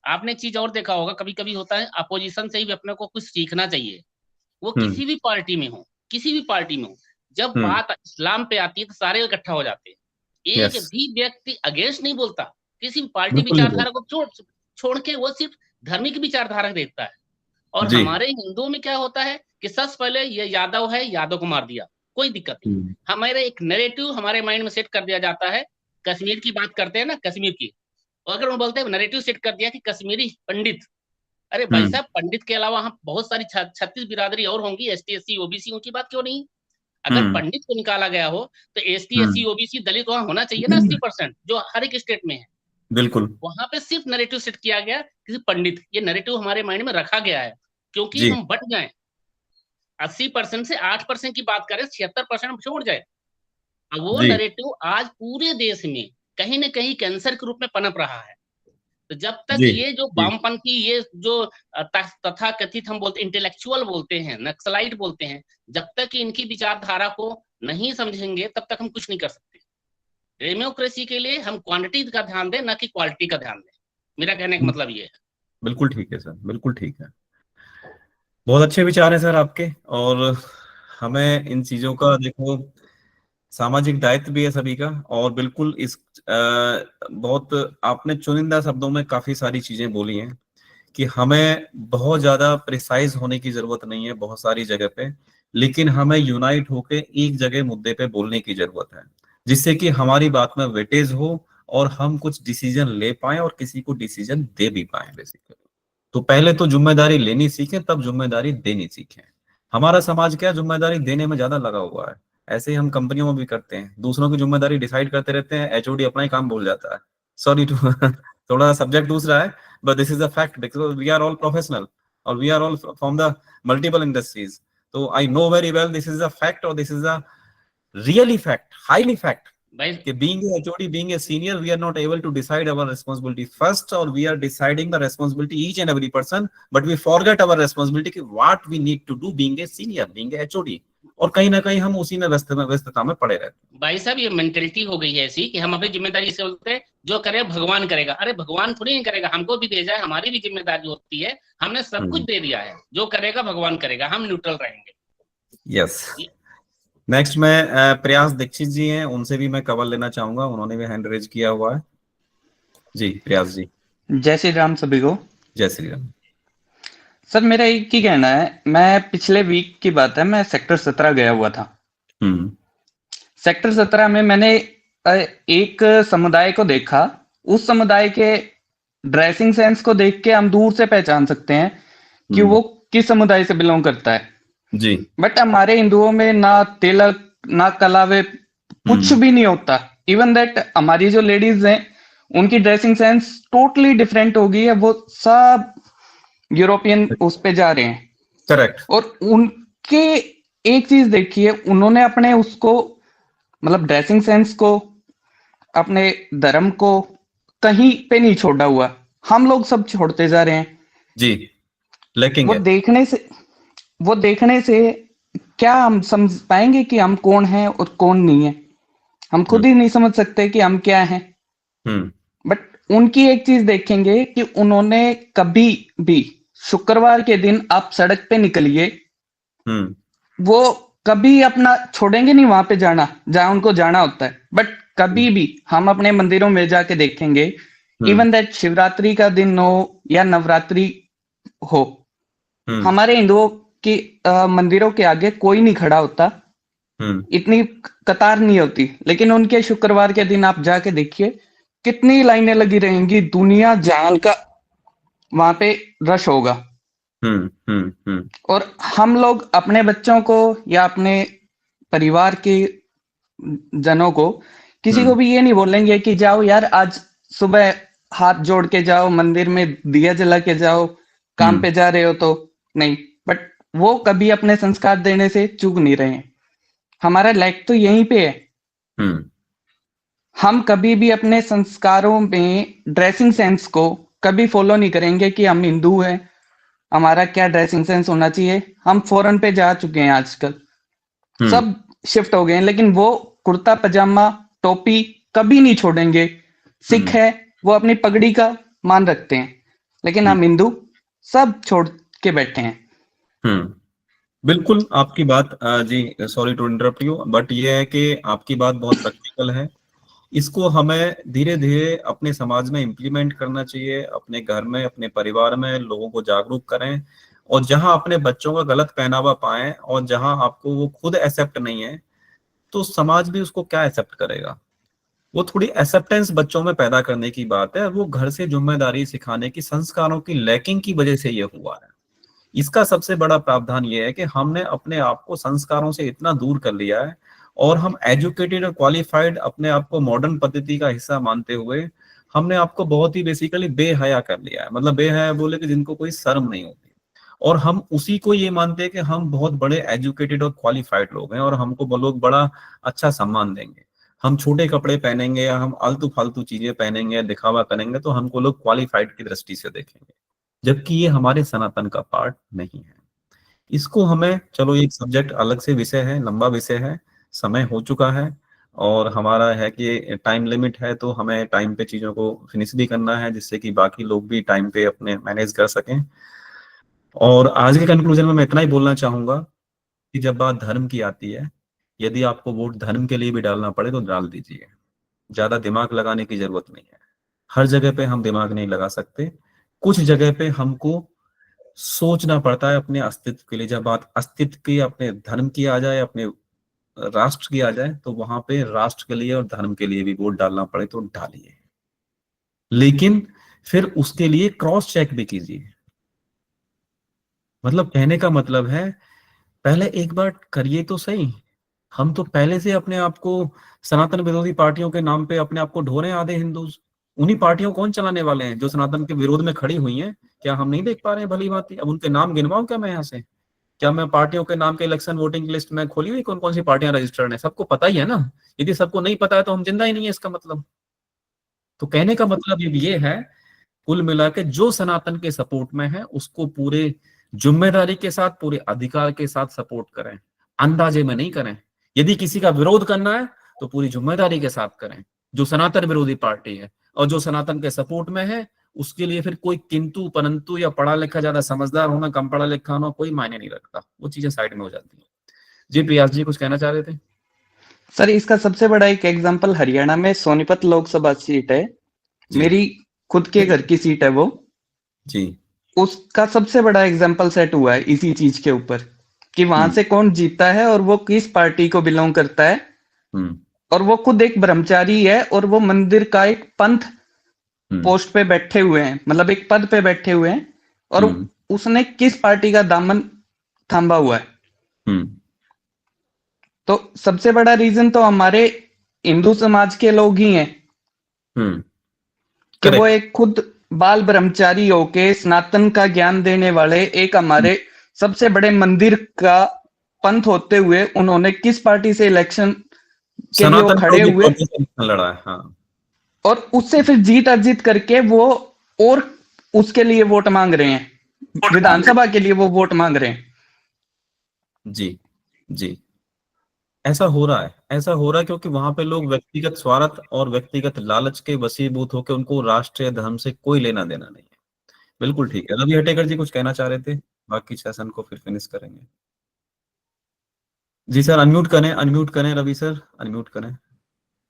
आपने एक चीज और देखा होगा, कभी कभी होता है अपोजिशन से ही अपने को कुछ सीखना चाहिए, वो किसी भी पार्टी में हो, किसी भी पार्टी में हो, जब बात इस्लाम पे आती है तो सारे इकट्ठा हो जाते हैं। एक भी व्यक्ति अगेंस्ट नहीं बोलता, किसी भी पार्टी विचारधारा को छोड़ के वो सिर्फ धार्मिक विचारधारा देखता है। और हमारे हिंदुओं में क्या होता है कि सबसे पहले ये यादव है, यादव को मार दिया, कोई दिक्कत नहीं। हमारे एक नैरेटिव हमारे माइंड में सेट कर दिया जाता है। कश्मीर की बात करते हैं ना, कश्मीर की, अगर वो बोलते हैं नैरेटिव सेट कर दिया कि कश्मीरी पंडित, अरे भाई साहब, पंडित के अलावा हम बहुत सारी 36 बिरादरी और होंगी, ST SC OBC, उनकी बात क्यों नहीं? अगर पंडित को निकाला गया हो तो ST SC OBC दलित वहां होना चाहिए ना 80%, जो हर एक स्टेट में है। बिल्कुल, वहां पे सिर्फ नैरेटिव सेट किया गया किसी पंडित, ये नैरेटिव हमारे माइंड में रखा गया है क्योंकि हम बट गए। 80% से 8% की बात करें, 76% छोड़ जाए। अब वो नैरेटिव आज पूरे देश में कहीं ना कहीं कैंसर के रूप में पनप रहा है। तो जब तक ये जो वामपंथी, ये जो तथा कथित हम बोलते इंटेलेक्चुअल बोलते हैं, नक्सलाइट बोलते हैं, जब तक इनकी विचारधारा को नहीं समझेंगे तब तक हम कुछ नहीं कर सकते। डेमोक्रेसी के लिए हम क्वांटिटी का ध्यान दें, ना कि क्वालिटी का ध्यान दें। मेरा कहने का मतलब ये है। बिल्कुल ठीक है सर, बिल्कुल ठीक है। बहुत अच्छे विचार है सर आपके, और हमें इन चीजों का, देखो, सामाजिक दायित्व भी है सभी का। और बिल्कुल इस बहुत आपने चुनिंदा शब्दों में काफी सारी चीजें बोली हैं कि हमें बहुत ज्यादा प्रिसाइज होने की जरूरत नहीं है बहुत सारी जगह पे, लेकिन हमें यूनाइट होके एक जगह मुद्दे पे बोलने की जरूरत है, जिससे कि हमारी बात में वेटेज हो और हम कुछ डिसीजन ले पाए और किसी को डिसीजन दे भी पाए। बेसिकली तो पहले तो जिम्मेदारी लेनी सीखें, तब जिम्मेदारी देनी सीखें। हमारा समाज क्या जिम्मेदारी देने में ज्यादा लगा हुआ है। ऐसे ही हम कंपनियों में भी करते हैं, दूसरों की जिम्मेदारी डिसाइड करते रहते हैं, HOD अपना ही काम भूल जाता है। सॉरी टू थोड़ा सब्जेक्ट दूसरा है, but this is a fact because we are all professional or we are all from the multiple industries. So I know very well this is a fact, or this is a really fact, highly fact. कि being a HOD, being a senior, we are not able to decide our responsibility first, or we are deciding the responsibility each and every person, but we forget our responsibility कि what we need to do being a senior, being a HOD. और कहीं ना कहीं हम उसी में व्यस्तता में पड़े रहते हैं। भाई साहब, ये मेंटेलिटी हो गई है ऐसी कि हम अपनी जिम्मेदारी से बोलते हैं जो करे भगवान करेगा। अरे भगवान थोड़ी नहीं करेगा, हमको भी भेजा है, हमारी भी जिम्मेदारी होती है, हमने सब कुछ दे दिया है, जो करेगा भगवान करेगा, हम न्यूट्रल रहेंगे। यस। नेक्स्ट में प्रयास दीक्षित जी हैं, उनसे भी मैं कवर लेना चाहूंगा, उन्होंने भी हैंड रेज किया हुआ है। जी प्रयास जी। जय श्री राम सभी को। जय श्री राम सर। मेरा एक ही कहना है, मैं पिछले वीक की बात है, मैं सेक्टर 17 गया हुआ था। सेक्टर 17 में मैंने एक समुदाय को देखा। उस समुदाय के ड्रेसिंग सेंस को देख के हम दूर से पहचान सकते हैं कि वो किस समुदाय से बिलोंग करता है जी। बट हमारे हिंदुओं में ना तिलक ना कलावे कुछ भी नहीं होता। इवन दैट हमारी जो लेडीज हैं उनकी ड्रेसिंग सेंस टोटली डिफरेंट हो गई है, वो सब यूरोपियन उस पे जा रहे हैं। करेक्ट। और उनके एक चीज देखिए, उन्होंने अपने उसको मतलब ड्रेसिंग सेंस को, अपने धर्म को कहीं पे नहीं छोड़ा हुआ। हम लोग सब छोड़ते जा रहे हैं जी। लेकिन वो देखने से क्या हम समझ पाएंगे कि हम कौन हैं और कौन नहीं है? हम खुद ही नहीं समझ सकते कि हम क्या हैं। बट उनकी एक चीज देखेंगे कि उन्होंने कभी भी शुक्रवार के दिन आप सड़क पे निकलिए, वो कभी अपना छोड़ेंगे नहीं वहां पे जाना जहां उनको जाना होता है। बट कभी भी हम अपने मंदिरों में जाके देखेंगे, इवन दैट शिवरात्रि का दिन हो या नवरात्रि हो, हमारे हिंदुओं के मंदिरों के आगे कोई नहीं खड़ा होता, इतनी कतार नहीं होती। लेकिन उनके शुक्रवार के दिन आप जाके देखिए कितनी लाइनें लगी रहेंगी, दुनिया जहान का वहां पे रश होगा। और हम लोग अपने बच्चों को या अपने परिवार के जनों को किसी को भी ये नहीं बोलेंगे कि जाओ यार आज सुबह हाथ जोड़ के जाओ, मंदिर में दिया जला के जाओ, काम पे जा रहे हो तो नहीं। बट वो कभी अपने संस्कार देने से चूक नहीं रहे हैं। हमारा लैक तो यहीं पे है। हम कभी भी अपने संस्कारों में ड्रेसिंग सेंस को कभी फॉलो नहीं करेंगे कि हम हिंदू हैं, हमारा क्या ड्रेसिंग सेंस होना चाहिए। हम फॉरेन पे जा चुके हैं आजकल, सब शिफ्ट हो गए हैं, लेकिन वो कुर्ता पजामा टोपी कभी नहीं छोड़ेंगे। सिख है वो अपनी पगड़ी का मान रखते हैं, लेकिन हम हिंदू सब छोड़ के बैठे हैं। बिल्कुल आपकी बात जी, sorry to interrupt you, but ये है कि आपकी बात बहुत प्रैक्टिकल है। इसको हमें धीरे धीरे अपने समाज में इम्प्लीमेंट करना चाहिए, अपने घर में, अपने परिवार में लोगों को जागरूक करें, और जहां अपने बच्चों का गलत पहनावा पाएं और जहां आपको वो खुद एक्सेप्ट नहीं है, तो समाज भी उसको क्या एक्सेप्ट करेगा। वो थोड़ी एक्सेप्टेंस बच्चों में पैदा करने की बात है। वो घर से जिम्मेदारी सिखाने की, संस्कारों की लैकिंग की वजह से ये हुआ है। इसका सबसे बड़ा प्रावधान ये है कि हमने अपने आप को संस्कारों से इतना दूर कर लिया है, और हम एजुकेटेड और क्वालिफाइड अपने आप को मॉडर्न पद्धति का हिस्सा मानते हुए हमने आपको बहुत ही बेसिकली बेहया कर लिया है। मतलब बेहया बोले कि जिनको कोई शर्म नहीं होती, और हम उसी को ये मानते हैं कि हम बहुत बड़े एजुकेटेड और क्वालिफाइड लोग हैं और हमको वो लोग बड़ा अच्छा सम्मान देंगे। हम छोटे कपड़े पहनेंगे या हम आलतू फालतू चीजें पहनेंगे या दिखावा करेंगे तो हमको लोग क्वालिफाइड की दृष्टि से देखेंगे, जबकि ये हमारे सनातन का पार्ट नहीं है। इसको हमें, चलो एक सब्जेक्ट अलग से विषय है, लंबा विषय है, समय हो चुका है और हमारा है कि टाइम लिमिट है, तो हमें टाइम पे चीजों को फिनिश भी करना है जिससे कि बाकी लोग भी टाइम पे अपने मैनेज कर सकें। और आज के कंक्लूजन में मैं इतना ही बोलना चाहूंगा कि जब बात धर्म की आती है, यदि आपको वोट धर्म के लिए भी डालना पड़े तो डाल दीजिए, ज्यादा दिमाग लगाने की जरूरत नहीं है। हर जगह पे हम दिमाग नहीं लगा सकते, कुछ जगह पे हमको सोचना पड़ता है अपने अस्तित्व के लिए। जब बात अस्तित्व की, अपने धर्म की आ जाए, अपने राष्ट्र की आ जाए, तो वहां पे राष्ट्र के लिए और धर्म के लिए भी वोट डालना पड़े तो डालिए, लेकिन फिर उसके लिए क्रॉस चेक भी कीजिए। मतलब कहने का मतलब है, पहले एक बार करिए तो सही। हम तो पहले से अपने आप को सनातन विरोधी पार्टियों के नाम पे अपने आप को ढो रहे हैं आधे हिंदू। उन्हीं पार्टियों कौन चलाने वाले हैं जो सनातन के विरोध में खड़ी हुई हैं? क्या हम नहीं देख पा रहे हैं भली भांति? अब उनके नाम गिनवाऊं क्या मैं यहाँ से? क्या मैं पार्टियों के नाम के इलेक्शन वोटिंग लिस्ट में खोली हुई कौन कौन सी पार्टियां रजिस्टर्ड है? सबको पता ही है ना। यदि सबको नहीं पता है तो हम जिंदा ही नहीं है, इसका मतलब। तो कहने का मतलब ये है, कुल मिला के जो सनातन के सपोर्ट में है उसको पूरे जिम्मेदारी के साथ, पूरे अधिकार के साथ सपोर्ट करें, अंदाजे में नहीं करें। यदि किसी का विरोध करना है तो पूरी जिम्मेदारी के साथ करें, जो सनातन विरोधी पार्टी है। और जो सनातन के सपोर्ट में है उसके लिए फिर कोई किंतु परंतु या पढ़ा लिखा, ज्यादा समझदार होना, कम पढ़ा लिखा होना कोई मायने नहीं रखता। वो चीजें साइड में हो जाती है। जी प्रयास जी कुछ कहना चाह रहे थे? सर इसका सबसे बड़ा एक एग्जांपल हरियाणा में सोनीपत लोकसभा सीट है, मेरी खुद के घर की सीट है वो जी। उसका सबसे बड़ा एग्जांपल सेट हुआ है इसी चीज के ऊपर कि वहां से कौन जीतता है और वो किस पार्टी को बिलोंग करता है। और वो खुद एक ब्रह्मचारी है और वो मंदिर का एक पंथ पोस्ट पे बैठे हुए हैं, मतलब एक पद पे बैठे हुए हैं, और उसने किस पार्टी का दामन थामा हुआ है। तो सबसे बड़ा रीजन तो हमारे हिंदू समाज के लोग ही हैं कि वो एक खुद बाल ब्रह्मचारी होके सनातन का ज्ञान देने वाले एक हमारे सबसे बड़े मंदिर का पंथ होते हुए उन्होंने किस पार्टी से इलेक्शन के लिए वो खड़े हुए लड़ा है। हाँ। और उससे फिर जीत अर्जित करके वो और उसके लिए वोट मांग रहे हैं, विधानसभा के लिए वो वोट मांग रहे हैं। जी जी, ऐसा हो रहा है, ऐसा हो रहा है क्योंकि वहां पे लोग व्यक्तिगत स्वार्थ और व्यक्तिगत लालच के वशीभूत होकर उनको राष्ट्र या धर्म से कोई लेना देना नहीं है। बिल्कुल ठीक है। रवि हटेकर जी कुछ कहना चाह रहे थे, बाकी सेशन को फिर फिनिश करेंगे। जी सर अनम्यूट करें रवि सर, अनम्यूट करें।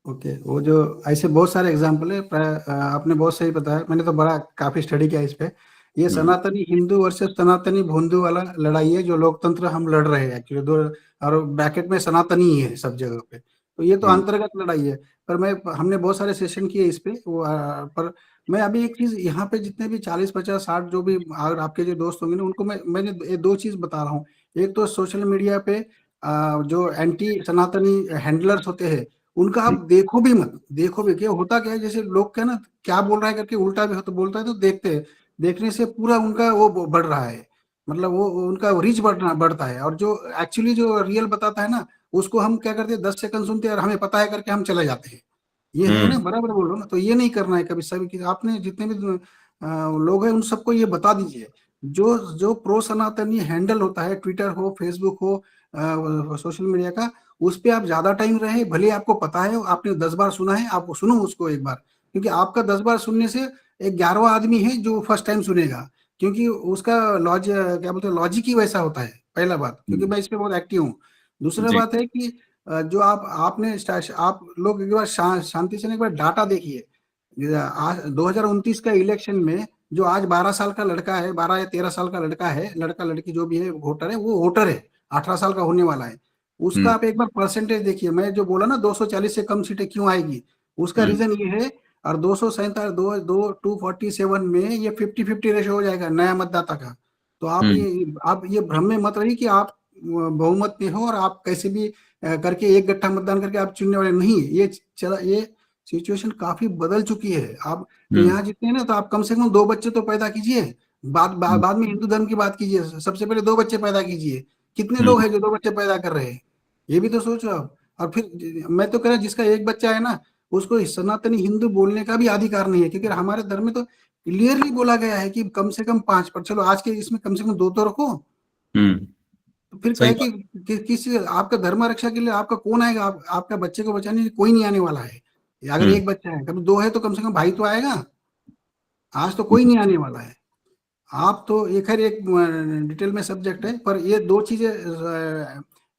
ओके, वो जो ऐसे बहुत सारे एग्जाम्पल है, आपने बहुत सही बताया, मैंने तो बड़ा काफी स्टडी किया इस पे। ये सनातनी हिंदू वर्सेस सनातनी भोंदू वाला लड़ाई है जो लोकतंत्र हम लड़ रहे हैं एक्चुअली, दो और ब्रैकेट में सनातनी ही है सब जगह पे। तो ये तो अंतर्गत लड़ाई है। पर हमने बहुत सारे सेशन किए इस पे वो पर मैं अभी एक चीज यहाँ पे, जितने भी 40 50 60 जो भी अगर आपके जो दोस्त होंगे ना, उनको मैंने दो चीज बता रहा हूँ। एक तो सोशल मीडिया पे जो एंटी सनातनी हैंडलर्स होते हैं उनका आप देखो भी मत, देखो भी। क्या होता क्या है, जैसे लोग क्या ना क्या बोल रहा है करके उल्टा भी हो तो बोलता है, तो देखते हैं, देखने से पूरा उनका वो बढ़ रहा है, मतलब वो उनका रीच बढ़ता है। और जो एक्चुअली जो रियल बताता है ना, उसको हम क्या करते हैं, 10 सेकंड सुनते हैं और हमें पता है करके हम चले जाते हैं। ये है ना, बराबर बोल रहा हूँ ना। तो ये नहीं करना है कभी सभी की। आपने जितने भी लोग हैं उन सबको ये बता दीजिए, जो प्रो सनातनी हैंडल होता है, ट्विटर हो, फेसबुक हो, सोशल मीडिया का, उस पे आप ज्यादा टाइम रहे, भले आपको पता है, आपने 10 बार सुना है, आप सुनो उसको एक बार, क्योंकि आपका 10 बार सुनने से एक 11वां आदमी है जो फर्स्ट टाइम सुनेगा, क्योंकि उसका क्या बोलते हैं, लॉजिक ही वैसा होता है, पहला बात, क्योंकि मैं इस पे बहुत एक्टिव हूँ। दूसरा बात है कि जो आपने आप लोग एक बार शांति से एक बार डाटा देखिए, 2029 का इलेक्शन में जो आज 12 साल का लड़का है, 12 या 13 साल का लड़का है, लड़का लड़की जो भी है वोटर है, वो वोटर है, 18 साल का होने वाला है, उसका आप एक बार परसेंटेज देखिए। मैं जो बोला ना 240 से कम सीटें क्यों आएगी, उसका रीजन ये है, और 247 में ये 50-50 रेशो हो जाएगा नया मतदाता का। तो आप ये भ्रम में मत रहिए कि आप बहुमत में हो और आप कैसे भी करके एक गट्ठा मतदान करके आप चुनने वाले नहीं। ये सिचुएशन काफी बदल चुकी है। आप यहाँ जीतते हैं ना, तो आप कम से कम 2 बच्चे तो पैदा कीजिए, बाद में हिंदू धर्म की बात कीजिए, सबसे पहले 2 बच्चे पैदा कीजिए। कितने लोग हैं जो 2 बच्चे पैदा कर रहे हैं, ये भी तो सोचो आप। और फिर मैं तो कह रहा जिसका एक बच्चा है ना, उसको सनातनी हिंदू बोलने का भी अधिकार नहीं है, क्योंकि हमारे धर्म में तो क्लियरली बोला गया है कि कम से कम 5, पर चलो आज के इसमें कम से कम 2 तो रखो। तो फिर क्या है कि किसी आपका धर्म रक्षा के लिए आपका कौन आएगा, आपका बच्चे को बचाने कोई नहीं आने वाला है। अगर एक बच्चा है, कभी 2 है तो कम से कम भाई तो आएगा, आज तो कोई नहीं आने वाला है। आप तो एक डिटेल में सब्जेक्ट है, पर ये 2 चीजें,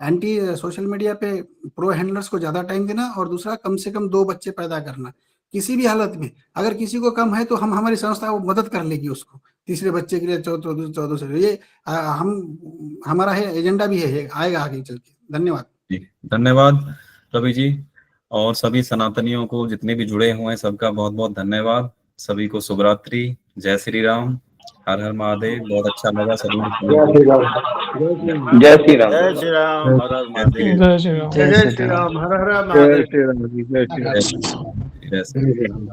एंटी सोशल मीडिया पे प्रो हैंडलर्स को ज्यादा टाइम देना, और दूसरा कम से कम 2 बच्चे पैदा करना किसी भी हालत में। अगर किसी को कम है तो हमारी संस्था वो मदद कर लेगी उसको, तीसरे बच्चे के लिए 14 से। ये हमारा है, एजेंडा भी है, आएगा आगे चल के। धन्यवाद जी, धन्यवाद रवि जी, और सभी सनातनियों को जितने भी जुड़े हुए हैं सबका बहुत बहुत धन्यवाद। सभी को शुभ रात्रि, जय श्री राम, हर हर महादेव। बहुत अच्छा लगा सभी। जय श्री राम, जय श्री राम, हर हर महादेव, जय श्री राम, जय श्री राम, हर हर महादेव, जय श्री राम, जय श्री राम।